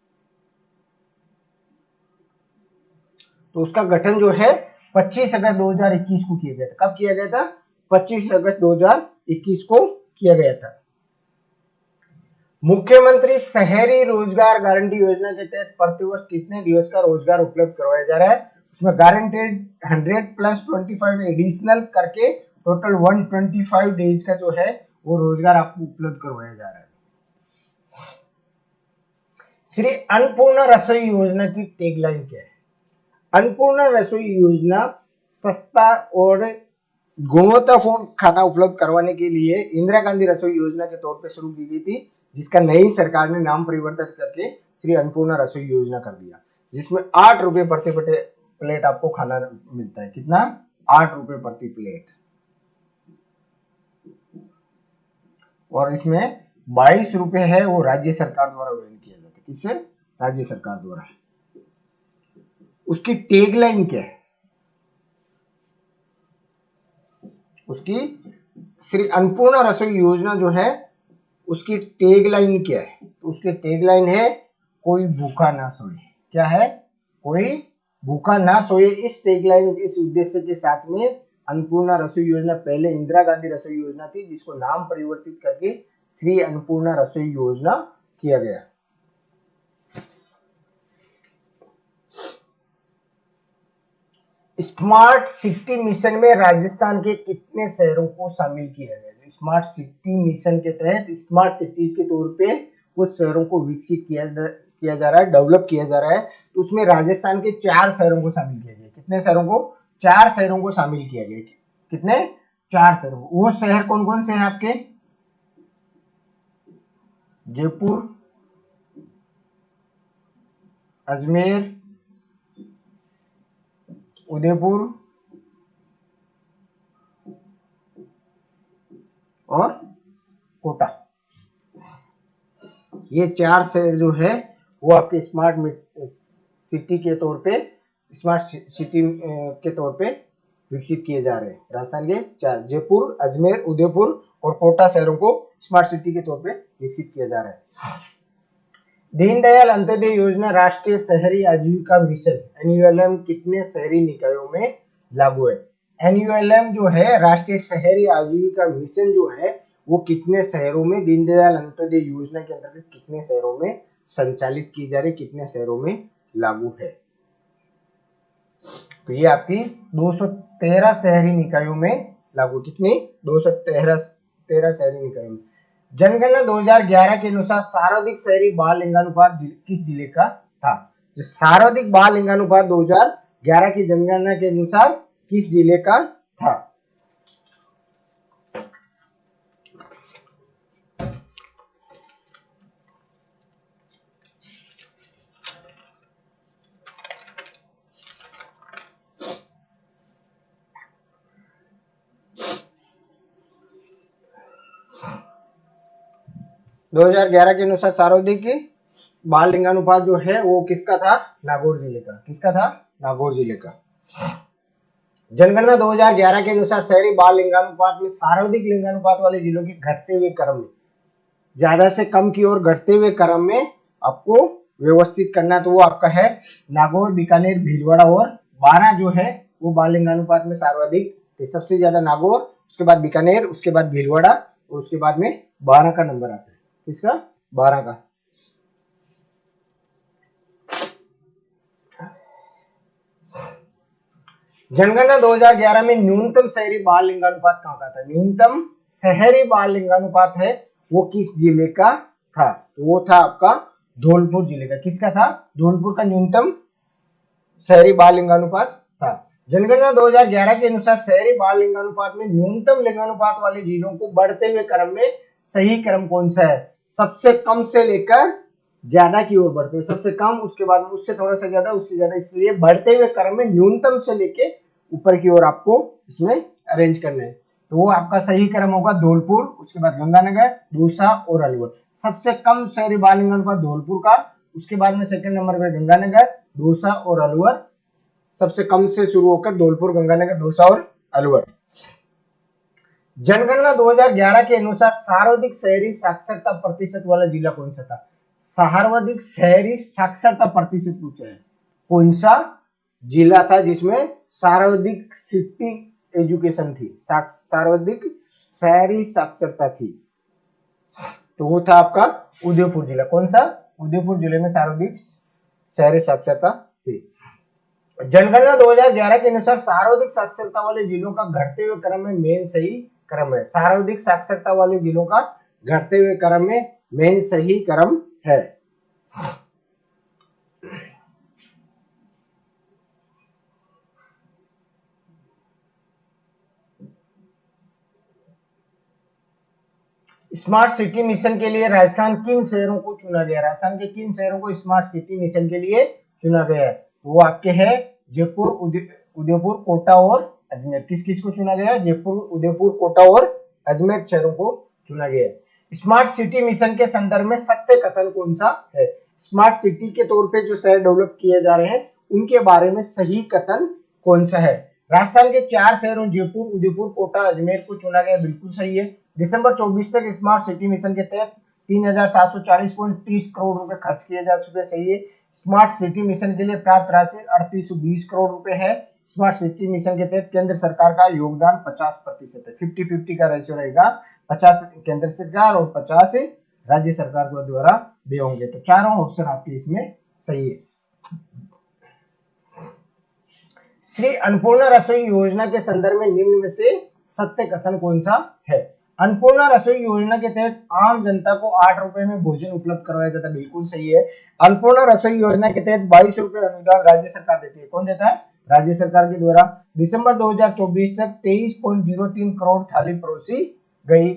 तो उसका गठन जो है 25 अगस्त 2021 को किया गया था। कब किया गया था? 25 अगस्त 2021 को किया गया था। मुख्यमंत्री शहरी रोजगार गारंटी योजना के तहत प्रतिवर्ष कितने दिवस का रोजगार उपलब्ध करवाया जा रहा है? उसमें गारंटेड 100 प्लस 25 एडिशनल करके टोटल 125 डेज का जो है वो रोजगार आपको उपलब्ध करवाया जा रहा है। श्री अन्नपूर्णा रसोई योजना की टैगलाइन क्या है? अन्नपूर्णा रसोई योजना सस्ता और गुणवत्तापूर्ण खाना उपलब्ध करवाने के लिए इंदिरा गांधी रसोई योजना के तौर पर शुरू की गई थी, जिसका नई सरकार ने नाम परिवर्तित करके श्री अन्नपूर्णा रसोई योजना कर दिया, जिसमें 8 रुपए प्रति प्लेट आपको खाना मिलता है। कितना? 8 रुपए प्रति प्लेट। और इसमें 22 रुपए है वो राज्य सरकार द्वारा वहन किया जाता है। किससे? राज्य सरकार द्वारा। उसकी टैगलाइन क्या है? उसकी श्री अन्नपूर्णा रसोई योजना जो है उसकी टैगलाइन क्या है? तो उसकी टैगलाइन है कोई भूखा ना सोए। क्या है? कोई भूखा ना सोए। इस टैगलाइन, इस उद्देश्य के साथ में अन्नपूर्णा रसोई योजना, पहले इंदिरा गांधी रसोई योजना थी जिसको नाम परिवर्तित करके श्री अन्नपूर्णा रसोई योजना किया गया। स्मार्ट सिटी मिशन में राजस्थान के कितने शहरों को शामिल किया गया? स्मार्ट सिटी मिशन के तहत स्मार्ट सिटीज के तौर पे कुछ शहरों को विकसित किया जा रहा है, डेवलप किया जा रहा है। तो उसमें राजस्थान के 4 शहरों को शामिल किया गया। कितने शहरों को? 4 शहरों को शामिल किया गया। कितने? 4 शहरों को। वो शहर कौन कौन से हैं आपके? जयपुर, अजमेर, उदयपुर और कोटा। ये 4 शहर जो है वो आपके स्मार्ट सिटी के तौर पे, स्मार्ट सिटी के तौर पे विकसित किए जा रहे हैं। राजस्थान के 4, जयपुर, अजमेर, उदयपुर और कोटा शहरों को स्मार्ट सिटी के तौर पे विकसित किया जा रहा है। दीनदयाल अंत्योदय योजना राष्ट्रीय शहरी आजीविका मिशन एनयूएलएम कितने शहरी निकायों में लागू है? एनयूएलएम जो है राष्ट्रीय शहरी आजीविका मिशन जो है वो कितने शहरों में, दीनदयाल अंत्योदय योजना के अंतर्गत कितने शहरों में संचालित की जा रही, कितने शहरों में लागू है? तो ये आपकी 213 शहरी निकायों में लागू। कितनी? 213 शहरी निकायों में। जनगणना 2011 के अनुसार सर्वाधिक शहरी बाल लिंगानुपात किस जिले का था? जो सर्वाधिक बाल लिंगानुपात 2011 की जनगणना के अनुसार किस जिले का था? दो 2011 के अनुसार सर्वाधिक बाल लिंगानुपात जो है वो किसका था? नागौर जिले का। किसका था? नागौर जिले का। जनगणना 2011 के अनुसार शहरी बाल लिंगानुपात में सर्वाधिक लिंगानुपात वाले जिलों के घटते हुए क्रम में, ज्यादा से कम की ओर घटते हुए क्रम में आपको व्यवस्थित करना। तो वो आपका है नागौर, बीकानेर, भीलवाड़ा और 12 जो है वो बाल लिंगानुपात में सर्वाधिक थे। सबसे ज्यादा नागौर, उसके बाद बीकानेर, उसके बाद भीलवाड़ा और उसके बाद में 12 का नंबर आता है। किसका? 12 का। जनगणना 2011 में न्यूनतम शहरी बाल लिंगानुपात कहां का था? न्यूनतम शहरी बाल लिंगानुपात है वो किस जिले का था? तो वो था आपका धौलपुर जिले का। किसका था? धौलपुर का न्यूनतम शहरी बाल लिंगानुपात था। जनगणना 2011 के अनुसार शहरी बाल लिंगानुपात में न्यूनतम लिंगानुपात वाले जिलों को बढ़ते हुए क्रम में सही क्रम कौन सा है? सबसे कम से लेकर ज्यादा की ओर बढ़ते हुए, सबसे कम, उसके बाद उससे थोड़ा सा ज्यादा, उससे ज्यादा, इसलिए बढ़ते हुए क्रम में न्यूनतम से लेके ऊपर की ओर आपको इसमें अरेंज करना है। तो वो आपका सही क्रम होगा धौलपुर, उसके बाद गंगानगर, दौसा और अलीगढ़। सबसे कम शहरी बाल लिंगानुपात धौलपुर का, उसके बाद में सेकंड नंबर पे गंगानगर, दौसा और अलवर। सबसे कम से शुरू होकर धौलपुर, गंगानगर, दौसा और अलवर। जनगणना 2011 के अनुसार सर्वाधिक शहरी साक्षरता प्रतिशत वाला जिला कौन सा था? सर्वाधिक शहरी साक्षरता प्रतिशत पूछा है। कौन सा जिला था जिसमें सर्वाधिक सिटी एजुकेशन थी, सर्वाधिक शहरी साक्षरता थी? तो वो था आपका उदयपुर जिला। कौन सा? उदयपुर जिले में सर्वाधिक शहरी साक्षरता थी। जनगणना 2011 के अनुसार सर्वाधिक साक्षरता वाले जिलों का घटते हुए क्रम में मेन सही क्रम है। सर्वाधिक साक्षरता वाले जिलों का घटते हुए क्रम में मेन सही क्रम है। स्मार्ट सिटी मिशन के लिए राजस्थान किन शहरों को चुना गया? राजस्थान के किन शहरों को स्मार्ट सिटी मिशन के लिए चुना गया है? वो आपके है जयपुर, उदयपुर, कोटा और अजमेर। किस किस को चुना गया? जयपुर, उदयपुर, कोटा और अजमेर शहरों को चुना गया है। स्मार्ट सिटी मिशन के संदर्भ में सत्य कथन कौन सा है? स्मार्ट सिटी के तौर पे जो शहर डेवलप किए जा रहे हैं उनके बारे में सही कथन कौन सा है? राजस्थान के 4 शहरों जयपुर, उदयपुर, कोटा, अजमेर को चुना गया, बिल्कुल सही है। दिसंबर 24 तक स्मार्ट सिटी मिशन के तहत 3740.30 करोड़ रुपए खर्च किए जा चुके, सही है। स्मार्ट सिटी मिशन के लिए प्राप्त राशि 3820 करोड़ रुपए है। स्मार्ट सिटी मिशन के तहत केंद्र सरकार का योगदान 50% है, 50-50 का रेशियो रहेगा, 50 केंद्र सरकार और 50 राज्य सरकार के द्वारा दिए होंगे। तो चारों ऑप्शन आपके इसमें सही है। श्री अन्नपूर्णा रसोई योजना के संदर्भ में निम्न में से सत्य कथन कौन सा है? अन्नपूर्णा रसोई योजना के तहत आम जनता को 8 रुपए में भोजन उपलब्ध करवाया जाता है, बिल्कुल सही है। अन्नपूर्णा रसोई योजना के तहत 22 रुपए अनुदान राज्य सरकार देती है, कौन देता है? राज्य सरकार के द्वारा। दिसंबर 2024 तक 23.03 करोड़ थाली परोसी गई।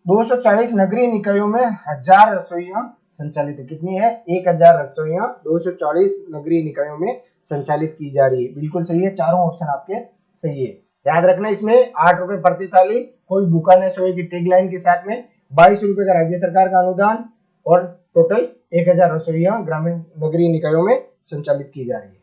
240 नगरीय निकायों में 1000 रसोइयां संचालित है, कितनी है? 1000 रसोइयां 240 नगरीय निकायों में संचालित की जा रही है, बिल्कुल सही है। चारों ऑप्शन आपके सही है। याद रखना इसमें 8 रुपए प्रति थाली, कोई भूखा न सोए की टैगलाइन के साथ में 22 रुपए का राज्य सरकार का अनुदान और टोटल 1000 रसोइयां ग्रामीण नगरीय निकायों में संचालित की जा रही है।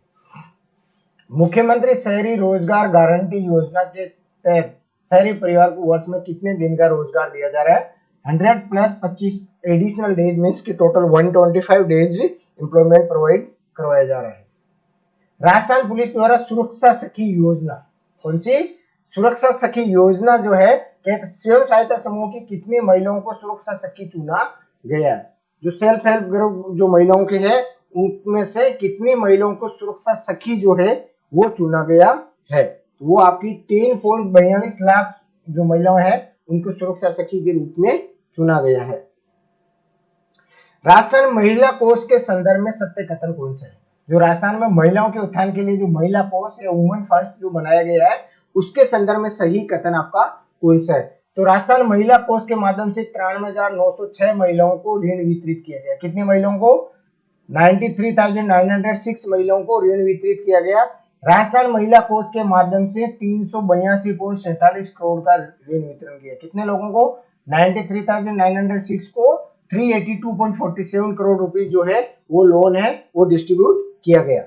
मुख्यमंत्री शहरी रोजगार गारंटी योजना के तहत शहरी परिवार को वर्ष में कितने दिन का रोजगार दिया जा रहा है? 100 प्लस 25 एडिशनल डेज मीन्स की टोटल 125 डेज एम्प्लॉयमेंट प्रोवाइड करवाया जा रहा है। राजस्थान पुलिस द्वारा सुरक्षा सखी योजना, कौन सी सुरक्षा सखी योजना जो है, स्वयं सहायता समूह की कितनी महिलाओं को सुरक्षा सखी चुना गया है? जो सेल्फ हेल्प ग्रुप जो महिलाओं के हैं उनमें से कितनी महिलाओं को सुरक्षा सखी जो है वो चुना गया है? तो वो आपकी 3.42 लाख जो महिलाएं हैं उनको सुरक्षा सखी के रूप में चुना गया है। राजस्थान महिला कोष के संदर्भ में सत्य कथन कौन सा है? जो राजस्थान में महिलाओं के उत्थान के लिए जो महिला कोष या वुमेन फंड्स जो बनाया गया है उसके संदर्भ में सही कथन आपका कौन सा है? तो राजस्थान महिला कोष के माध्यम से 93,906 महिलाओं को ऋण वितरित किया गया। कितनी महिलाओं को? 93,906 महिलाओं को ऋण वितरित किया गया। राजस्थान महिला कोष के माध्यम से 382.47 करोड़ का ऋण वितरण किया। कितने लोगों को? 93,906 को 382.47 करोड़ रुपए जो है वो लोन है वो डिस्ट्रीब्यूट किया गया।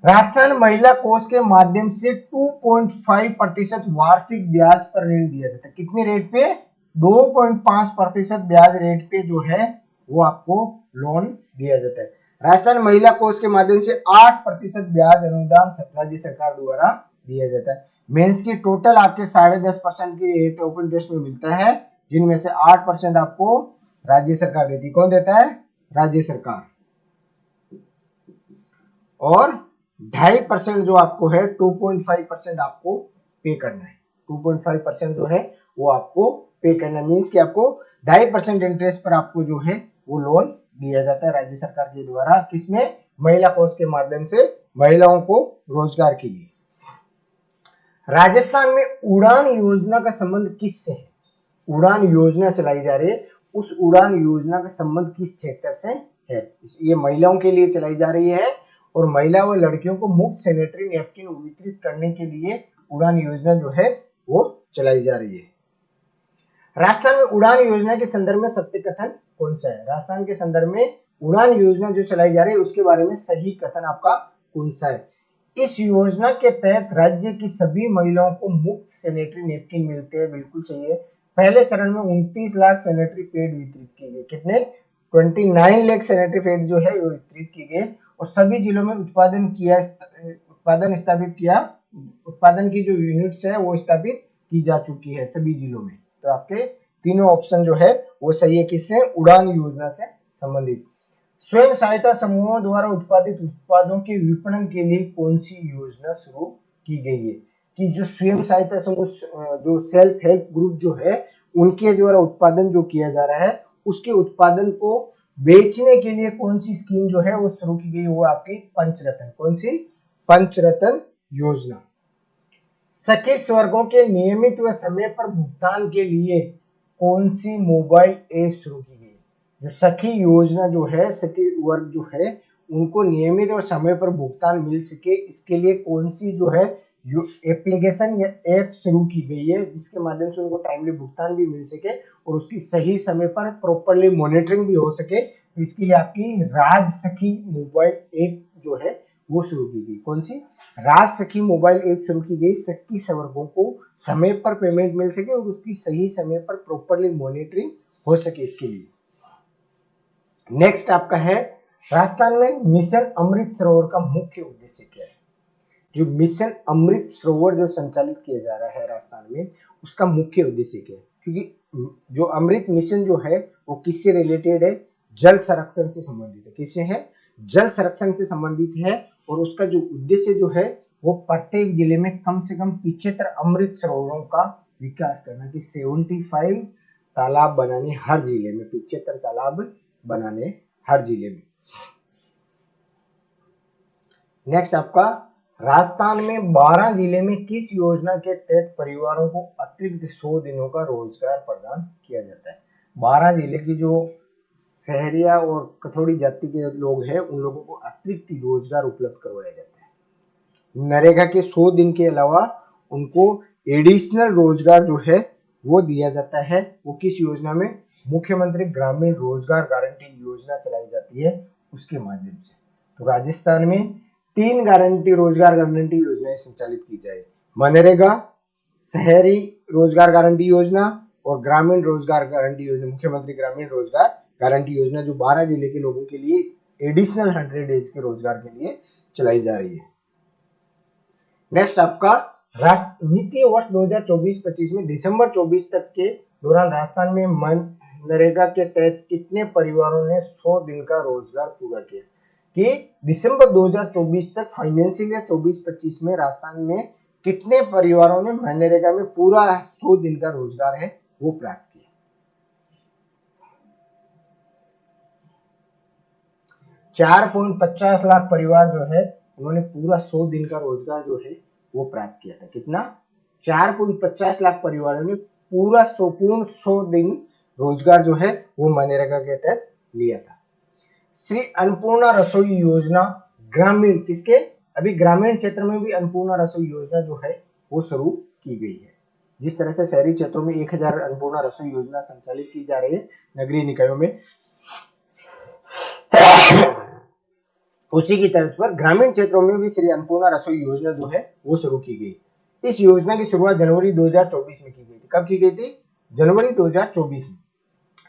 राजस्थान महिला कोष के माध्यम से 2.5% वार्षिक ब्याज पर ऋण दिया जाता है। कितने रेट पे? 2.5% ब्याज रेट पे जो है वो आपको लोन दिया जाता है। राजस्थान महिला कोष के माध्यम से 8% ब्याज अनुदान राज्य सरकार द्वारा दिया जाता है। मेंस की टोटल आपके 10.5% की रेट ऑफ इंटरेस्ट में मिलता है, जिनमें से 8% आपको राज्य सरकार देती है। कौन देता है? राज्य सरकार। और 2.5% जो आपको है 2.5% आपको पे करना है। 2.5% जो है वो आपको पे करना मीन्स कि आपको 2.5% इंटरेस्ट पर आपको जो है वो लोन दिया जाता है राज्य सरकार के द्वारा। किसमें? महिला कोष के माध्यम से महिलाओं को रोजगार के लिए। राजस्थान में उड़ान योजना का संबंध किससे है? उड़ान योजना चलाई जा रही है, उस उड़ान योजना का संबंध किस सेक्टर से है? ये महिलाओं के लिए चलाई जा रही है और महिला व लड़कियों को मुफ्त सैनिटरी नैपकिन वितरित करने के लिए उड़ान योजना जो है वो चलाई जा रही है। राजस्थान में उड़ान योजना के संदर्भ में सत्य कथन कौन सा है? राजस्थान के संदर्भ में उड़ान योजना जो चलाई जा रही है उसके बारे में सही कथन आपका कौन सा है? इस योजना के तहत राज्य की सभी महिलाओं को मुफ्त सैनिटरी नैपकिन मिलते हैं, बिल्कुल सही है। पहले चरण में 29 लाख सैनिटरी पैड वितरित किए गए। कितने? 29 लाख सैनिटरी पैड जो है वो वितरित किए गए और सभी जिलों में उत्पादन की जो यूनिट्स है वो स्थापित की जा चुकी है सभी जिलों में। तो आपके तीनों ऑप्शन जो है वो सही है। किससे? उड़ान योजना से संबंधित। स्वयं सहायता समूहों द्वारा उत्पादित उत्पादों के विपणन के लिए कौन सी योजना शुरू की गई है? कि जो स्वयं सहायता समूह जो सेल्फ हेल्प ग्रुप जो है उनके द्वारा उत्पादन जो किया जा रहा है उसके उत्पादन को बेचने के लिए कौन सी स्कीम जो है वो शुरू की गई? वो आपकी पंचरत्न। कौन सी? पंचरत्न योजना। सखी स्वर्गों के नियमित व समय पर भुगतान के लिए कौन सी मोबाइल ऐप शुरू की गई? जो सखी योजना जो है, सखी वर्ग जो है उनको नियमित और समय पर भुगतान मिल सके इसके लिए कौन सी जो है एप्लीकेशन या ऐप शुरू की गई है जिसके माध्यम से उनको टाइमली भुगतान भी मिल सके और उसकी सही समय पर प्रॉपर्ली मॉनिटरिंग भी हो सके। तो इसके लिए आपकी राज सखी मोबाइल ऐप जो है वो शुरू की गई। कौन सी? राज सखी मोबाइल ऐप शुरू की गई, सखी संवर्गों को समय पर पेमेंट मिल सके और उसकी सही समय पर प्रॉपरली मॉनिटरिंग हो सके इसके लिए। नेक्स्ट आपका है राजस्थान में मिशन अमृत सरोवर का मुख्य उद्देश्य क्या है? जो मिशन अमृत सरोवर जो संचालित किया जा रहा है राजस्थान में, उसका मुख्य उद्देश्य क्या है? क्योंकि जो अमृत मिशन जो है वो किससे रिलेटेड है? जल संरक्षण से संबंधित है। किससे है? जल संरक्षण से संबंधित है। और उसका जो उद्देश्य जो है वो प्रत्येक जिले में कम से कम 75 अमृत सरोवरों का विकास करना, कि 75 तालाब बनाने हर जिले में, 75 तालाब बनाने हर जिले में। नेक्स्ट आपका राजस्थान में 12 जिले में किस योजना के तहत परिवारों को अतिरिक्त 100 दिनों का रोजगार प्रदान किया जाता है? 12 जिले की जो शहरिया और कथोड़ी जाति के लोग हैं उन लोगों को अतिरिक्त रोजगार उपलब्ध करवाया जाता है। नरेगा के 100 दिन के अलावा उनको एडिशनल रोजगार जो है वो दिया जाता है। वो किस योजना में? मुख्यमंत्री ग्रामीण रोजगार गारंटी योजना चलाई जाती है उसके माध्यम से। तो राजस्थान में 3 गारंटी रोजगार गारंटी योजनाएं संचालित की जाए, मनरेगा, शहरी रोजगार गारंटी योजना और ग्रामीण रोजगार गारंटी योजना, मुख्यमंत्री ग्रामीण रोजगार गारंटी योजना, जो 12 जिले के लोगों के लिए एडिशनल 100 डेज के रोजगार के लिए चलाई जा रही है। नेक्स्ट आपका वित्तीय वर्ष 2024-25 में दिसंबर 24 तक के दौरान राजस्थान में मनरेगा के तहत कितने परिवारों ने 100 दिन का रोजगार पूरा किया? कि दिसंबर 2024 तक फाइनेंशियल ईयर 24-25 में राजस्थान में कितने परिवारों ने मनरेगा में पूरा 100 दिन का रोजगार है वो प्राप्त किया? 4.50 लाख परिवार जो है उन्होंने पूरा 100 दिन का रोजगार जो है वो प्राप्त किया था। कितना? 4.50 लाख परिवारों ने पूरा पूर्ण 100 दिन रोजगार जो है वो मनरेगा के तहत लिया था। श्री अन्नपूर्णा रसोई योजना ग्रामीण किसके? अभी ग्रामीण क्षेत्र में भी अन्नपूर्णा रसोई योजना जो है वो शुरू की गई है। जिस तरह से शहरी क्षेत्रों में 1000 अन्नपूर्णा रसोई योजना संचालित की जा रही है नगरीय निकायों में, उसी की तर्ज पर ग्रामीण क्षेत्रों में भी श्री अन्नपूर्णा रसोई योजना जो है वो शुरू की गई। इस योजना की शुरुआत जनवरी 2024 में की गई थी। कब की गई थी? जनवरी 2024 में।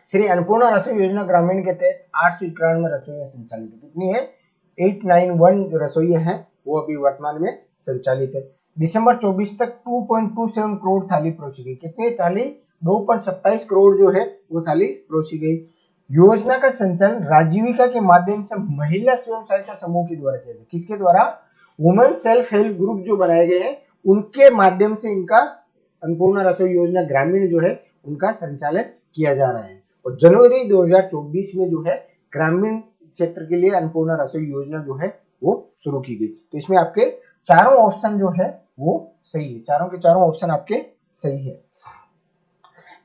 श्री अन्नपूर्णा रसोई योजना ग्रामीण के तहत 891 रसोइयां संचालित है। कितनी है? 891 रसोइयां हैं वो अभी वर्तमान में संचालित है। दिसंबर 24 तक 2.27 करोड़ थाली परोसी गई। कितनी थाली? 2.27 करोड़ जो है वो थाली परोसी गई। योजना का संचालन राजीविका के माध्यम से महिला स्वयं सहायता समूह के द्वारा किया जाए। किसके द्वारा? वुमेन सेल्फ हेल्प ग्रुप जो बनाए गए हैं उनके माध्यम से इनका अन्नपूर्णा रसोई योजना ग्रामीण जो है उनका संचालन किया जा रहा है। और जनवरी 2024 में जो है ग्रामीण क्षेत्र के लिए अन्नपूर्णा रसोई योजना जो है वो शुरू की गई। तो इसमें आपके चारों ऑप्शन जो है वो सही है, चारों के चारों ऑप्शन आपके सही है।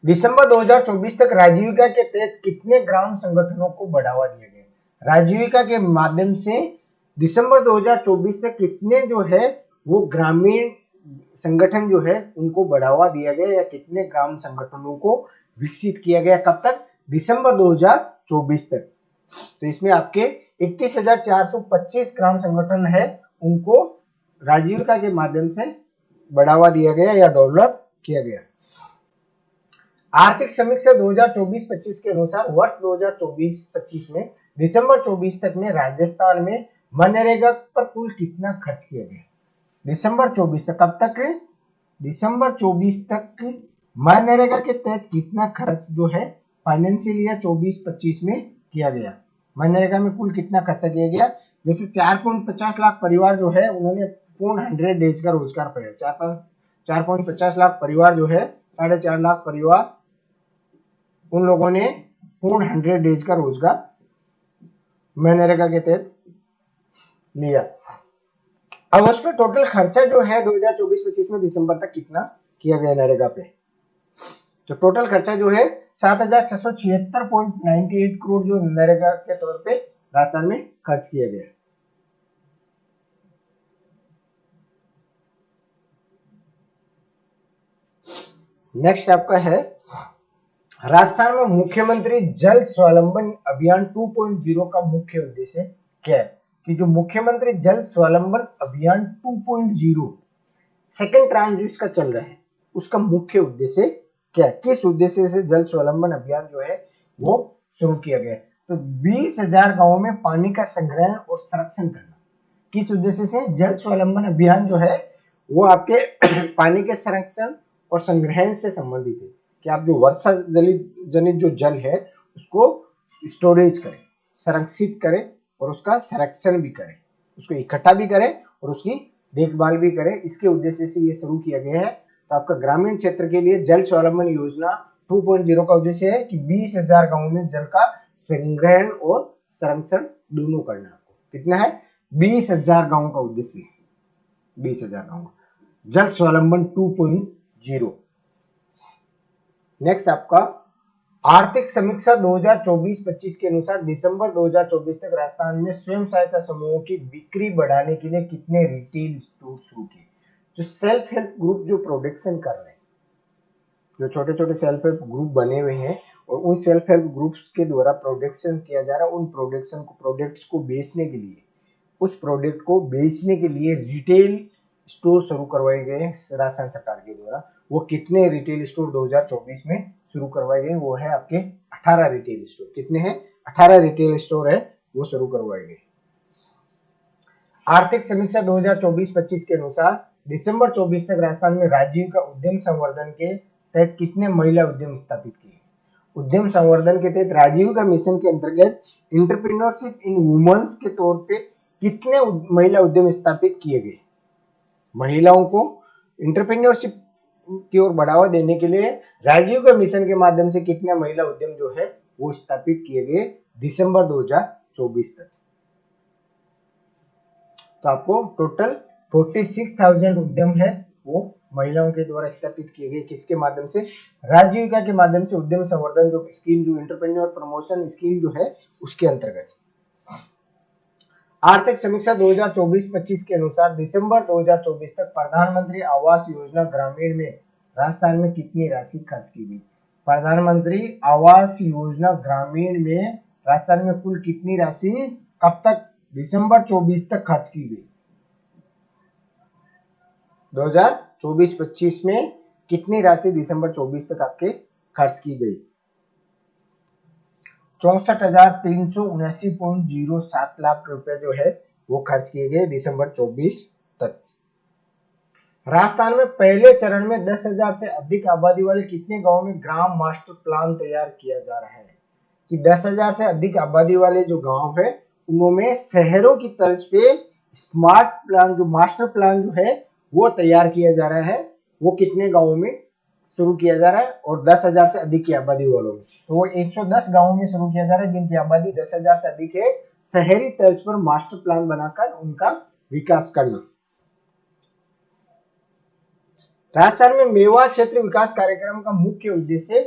दिसंबर 2024 तक राजीविका के तहत कितने ग्राम संगठनों को बढ़ावा दिया गया? राजीविका के माध्यम से दिसंबर 2024 तक कितने जो है वो ग्रामीण संगठन जो है उनको बढ़ावा दिया गया या कितने ग्राम संगठनों को विकसित किया गया? कब तक? दिसंबर 2024 तक। तो इसमें आपके 31,425 ग्राम संगठन है उनको राजीविका के माध्यम से बढ़ावा दिया गया या डेवलप किया गया। आर्थिक समीक्षा 2024-25 के अनुसार वर्ष 2024-25 में दिसंबर 24 तक में राजस्थान में मनरेगा पर कुल कितना खर्च किया गया? दिसंबर 24 तक। कब तक? दिसंबर 24 तक मनरेगा के तहत कितना खर्च जो है फाइनेंशियल ईयर 24-25 में किया गया? मनरेगा में कुल कितना खर्चा किया गया? जैसे 4.50 लाख परिवार जो है उन्होंने पूर्ण 100 डेज का रोजगार पाया। 4.50 लाख परिवार जो है 4.5 लाख परिवार उन लोगों ने पूर्ण 100 डेज का रोजगार मनरेगा के तहत लिया। अब उसका टोटल खर्चा जो है 2024-25 में दिसंबर तक कितना किया गया नरेगा पे? तो टोटल खर्चा जो है 7,676.98 करोड़ जो नरेगा के तौर पे राजस्थान में खर्च किया गया। नेक्स्ट आपका है राजस्थान में मुख्यमंत्री जल स्वावलंबन अभियान 2.0 का मुख्य उद्देश्य क्या है? कि जो मुख्यमंत्री जल स्वावलंबन अभियान 2.0 सेकंड ट्रांच जो इसका चल रहा है, उसका मुख्य उद्देश्य क्या है, किस उद्देश्य से जल स्वावलंबन अभियान जो है वो शुरू किया गया है। तो 20,000 गांवों में पानी का संग्रहण और संरक्षण करना, किस उद्देश्य से, जल स्वावलंबन अभियान जो है वो आपके पानी के संरक्षण और संग्रहण से संबंधित है, कि आप जो वर्षा जनित जो जल है उसको स्टोरेज करें, संरक्षित करें और उसका संरक्षण भी करें, उसको इकट्ठा भी करें और उसकी देखभाल भी करें। इसके उद्देश्य से ये शुरू किया गया है। तो आपका ग्रामीण क्षेत्र के लिए जल स्वावलंबन योजना 2.0 का उद्देश्य है कि 20,000 गांवों में जल का संग्रहण और संरक्षण दोनों करना। आपको कितना है, 20,000 गांवों का उद्देश्य है, 20,000 गांवों जल स्वावलंबन 2.0। नेक्स्ट आपका आर्थिक समीक्षा 2024-25 के अनुसार दिसंबर 2024 तक राजस्थान में स्वयं सहायता समूहों की बिक्री बढ़ाने के लिए कितने रिटेल स्टोर शुरू किए। जो सेल्फ हेल्प ग्रुप जो प्रोडक्शन कर रहे हैं, जो छोटे छोटे सेल्फ हेल्प ग्रुप बने हुए हैं और उन सेल्फ हेल्प ग्रुप्स के द्वारा प्रोडक्शन किया जा रहा है, उन प्रोडक्ट्स को बेचने के लिए, उस प्रोडक्ट को बेचने के लिए रिटेल स्टोर शुरू करवाए गए राजस्थान सरकार के द्वारा। वो कितने रिटेल स्टोर 2024 में शुरू करवाए गए, वो है आपके 18 रिटेल स्टोर। कितने हैं, 18 रिटेल स्टोर है वो शुरू करवाए गए। आर्थिक समीक्षा 2024-25 के अनुसार दिसंबर 24 तक राजस्थान में राजीविका उद्यम संवर्धन के तहत कितने महिला उद्यम स्थापित किए। उद्यम संवर्धन के तहत राजीविका मिशन के अंतर्गत एंटरप्रेन्योरशिप इन वुमेन्स के तौर पे कितने महिला उद्यम स्थापित किए गए। महिलाओं को एंटरप्रेन्योरशिप की ओर बढ़ावा देने के लिए राजीविका मिशन के माध्यम से कितने महिला उद्यम जो है वो स्थापित किए गए दिसंबर 2024 तक। तो आपको टोटल 46,000 उद्यम है वो महिलाओं के द्वारा स्थापित किए गए, किसके माध्यम से, राजीविका के माध्यम से, उद्यम संवर्धन जो स्कीम, जो एंटरप्रेन्योर प्रमोशन स्कीम जो है उसके अंतर्गत। आर्थिक समीक्षा 2024-25 के अनुसार दिसंबर 2024 तक प्रधानमंत्री आवास योजना ग्रामीण में राजस्थान में कितनी राशि खर्च की गई। प्रधानमंत्री आवास योजना ग्रामीण में राजस्थान में कुल कितनी राशि कब तक, दिसंबर 24 तक खर्च की गई। 2024-25 में कितनी राशि दिसंबर 24 तक आपके खर्च की गई, 64,379.07 लाख रुपए जो है वो खर्च किए गए दिसंबर 24 तक। राजस्थान में पहले चरण में 10,000 से अधिक आबादी वाले कितने गांवों में ग्राम मास्टर प्लान तैयार किया जा रहा है। कि 10,000 से अधिक आबादी वाले जो गांव है उनमें शहरों की तर्ज पे स्मार्ट प्लान, जो मास्टर प्लान जो है वो तैयार किया जा रहा है। वो कितने गांवों में शुरू किया जा रहा है, और 10,000 से अधिक की आबादी वालों में, तो वो 110 गांवों में शुरू किया जा रहा है जिनकी आबादी 10,000 से अधिक है। शहरी तर्ज पर मास्टर प्लान बनाकर उनका विकास करना। राजस्थान में मेवा क्षेत्र विकास कार्यक्रम का मुख्य उद्देश्य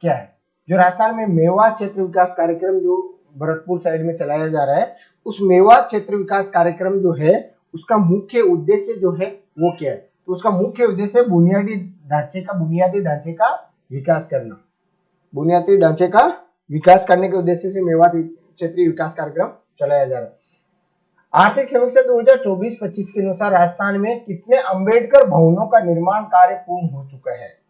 क्या है। जो राजस्थान में मेवा क्षेत्र विकास कार्यक्रम जो भरतपुर साइड में चलाया जा रहा है, उस मेवा क्षेत्र विकास कार्यक्रम जो है उसका मुख्य उद्देश्य जो है वो क्या है। तो उसका मुख्य उद्देश्य बुनियादी ढांचे का विकास करना। बुनियादी ढांचे का विकास करने के उद्देश्य से मेवा क्षेत्रीय विकास कार्यक्रम चलाया जा रहा है। आर्थिक समीक्षा 2024-25 के अनुसार राजस्थान में कितने अंबेडकर भवनों का निर्माण कार्य पूर्ण हो चुका है।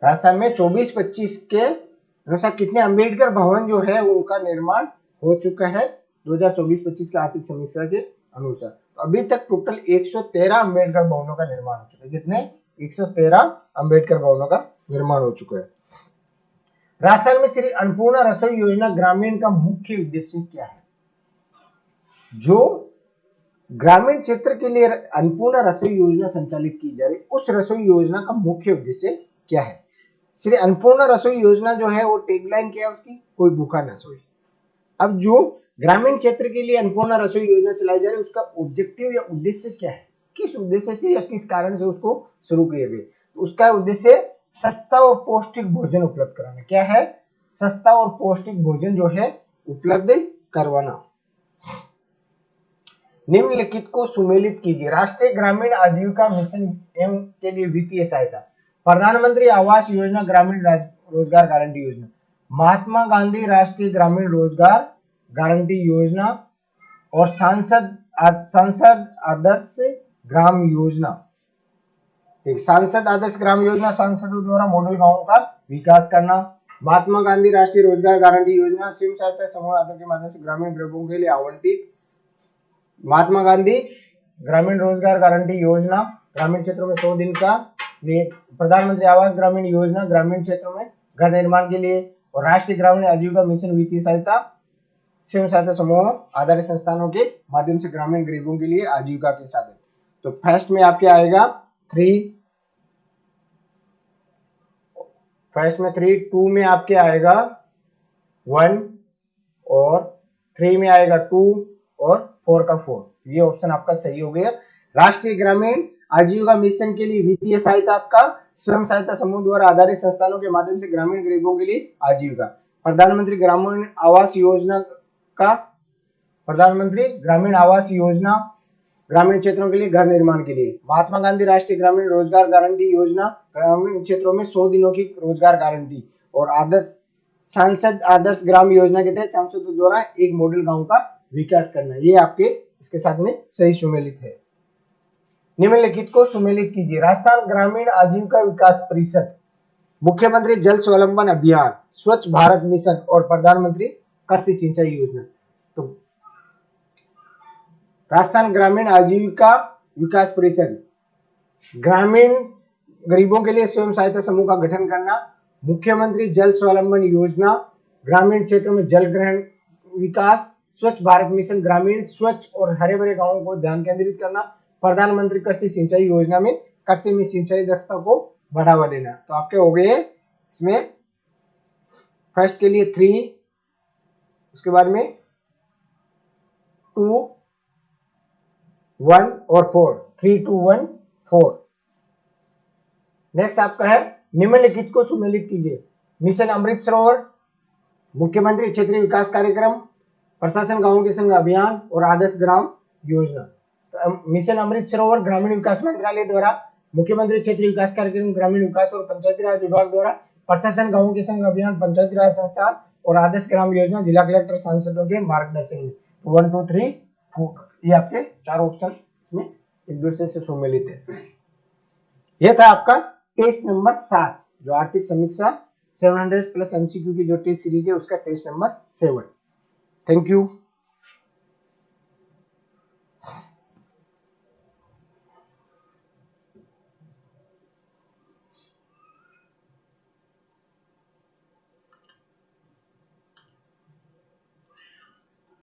राजस्थान में 24-25 के अनुसार कितने अंबेडकर भवन जो है उनका निर्माण हो चुका है 2024-25 के आर्थिक समीक्षा के अनुसार। तो अभी तक टोटल 113 अंबेडकर भवनों का निर्माण हो चुका है। कितने, 113 अंबेडकर भवनों का निर्माण हो चुका है। राजस्थान में श्री अन्नपूर्णा रसोई योजना ग्रामीण का मुख्य उद्देश्य क्या है। जो ग्रामीण क्षेत्र के लिए अन्नपूर्णा रसोई योजना संचालित की जा रही, उस रसोई योजना का मुख्य उद्देश्य क्या है। श्री अन्नपूर्णा रसोई योजना जो है वो टैगलाइन क्या है उसकी, कोई भूखा ना सोए। अब जो ग्रामीण क्षेत्र के लिए अन्नपूर्णा रसोई योजना चलाई जा रही है उसका ऑब्जेक्टिव या उद्देश्य क्या है, किस उद्देश्य से या किस कारण से उसको शुरू किया गया। तो उसका उद्देश्य सस्ता और पौष्टिक भोजन उपलब्ध कराना। क्या है, सस्ता और पौष्टिक भोजन जो है उपलब्ध करवाना। निम्नलिखित को सुमेलित कीजिए। राष्ट्रीय ग्रामीण आजीविका मिशन एवं के लिए वित्तीय सहायता, प्रधानमंत्री आवास योजना, ग्रामीण रोजगार गारंटी योजना। महात्मा गांधी राष्ट्रीय ग्रामीण रोजगार गारंटी योजना और सांसद आदर्श ग्राम योजना। एक सांसद आदर्श ग्राम योजना, सांसदों द्वारा मॉडल गांवों का विकास करना। महात्मा गांधी राष्ट्रीय रोजगार गारंटी योजना स्वयं सहायता समूह आदि के माध्यम से ग्रामीण गरीबों के लिए आवंटित। महात्मा गांधी ग्रामीण रोजगार गारंटी योजना ग्रामीण क्षेत्रों में 100 दिन का लिए। प्रधानमंत्री आवास ग्रामीण योजना ग्रामीण क्षेत्रों में घर निर्माण के लिए। और राष्ट्रीय ग्रामीण आजीविका मिशन वित्तीय सहायता स्वयं सहायता समूह आधारित संस्थानों के माध्यम से ग्रामीण गरीबों के लिए आजीविका के साधन। तो फर्स्ट में आपके आएगा 3, फर्स्ट में 3, 2 में आपके आएगा 1 और 3 में आएगा 2 और 4 का 4। ये ऑप्शन आपका सही हो गया। राष्ट्रीय ग्रामीण आजीविका मिशन के लिए वित्तीय सहायता आपका स्वयं सहायता समूह द्वारा आधारित संस्थानों के माध्यम से ग्रामीण गरीबों के लिए आजीविका। प्रधानमंत्री ग्रामीण आवास योजना का, प्रधानमंत्री ग्रामीण आवास योजना ग्रामीण क्षेत्रों के लिए घर निर्माण के लिए। महात्मा गांधी राष्ट्रीय ग्रामीण रोजगार गारंटी योजना ग्रामीण क्षेत्रों में 100 दिनों की रोजगार गारंटी। और आदर्श सांसद आदर्श ग्राम योजना के तहत सांसदों द्वारा एक मॉडल गांव का विकास करना। ये आपके इसके साथ में सही सुमेलित है। निम्नलिखित को सुमेलित कीजिए। राजस्थान ग्रामीण आजीविका विकास परिषद, मुख्यमंत्री जल स्वावलंबन अभियान, स्वच्छ भारत मिशन और प्रधानमंत्री कृषि सिंचाई योजना। तो राजस्थान ग्रामीण आजीविका विकास परिषद ग्रामीण गरीबों के लिए स्वयं सहायता समूह का गठन करना। मुख्यमंत्री जल स्वावलंबन योजना ग्रामीण क्षेत्रों में जल ग्रहण विकास। स्वच्छ भारत मिशन ग्रामीण स्वच्छ और हरे भरे गांवों को ध्यान केंद्रित करना। प्रधानमंत्री कृषि सिंचाई योजना में कृषि में सिंचाई दक्षता को बढ़ावा देना। तो आपके हो गए इसमें फर्स्ट के लिए 3, उसके बाद में 2, 1 और 4, 3, 2, 1, 4। नेक्स्ट आपका है निम्नलिखित को सुमेलित कीजिए। मिशन अमृत सरोवर, मुख्यमंत्री क्षेत्रीय विकास कार्यक्रम, प्रशासन गांवों के संग अभियान और आदर्श ग्राम योजना। तो मिशन अमृत सरोवर ग्रामीण विकास मंत्रालय द्वारा, मुख्यमंत्री क्षेत्रीय विकास कार्यक्रम ग्रामीण विकास और पंचायती राज विभाग द्वारा, प्रशासन गांवों के संग अभियान पंचायती राज संस्थान और आदर्श ग्राम योजना जिला कलेक्टर सांसदों के मार्गदर्शन में। 1, 2, 3, 4 ये आपके 4 ऑप्शन इसमें एक दूसरे से सुमेलित है। यह था आपका टेस्ट नंबर 7 जो आर्थिक समीक्षा 700 प्लस एमसीक्यू की जो टेस्ट सीरीज है उसका टेस्ट नंबर 7। Thank you.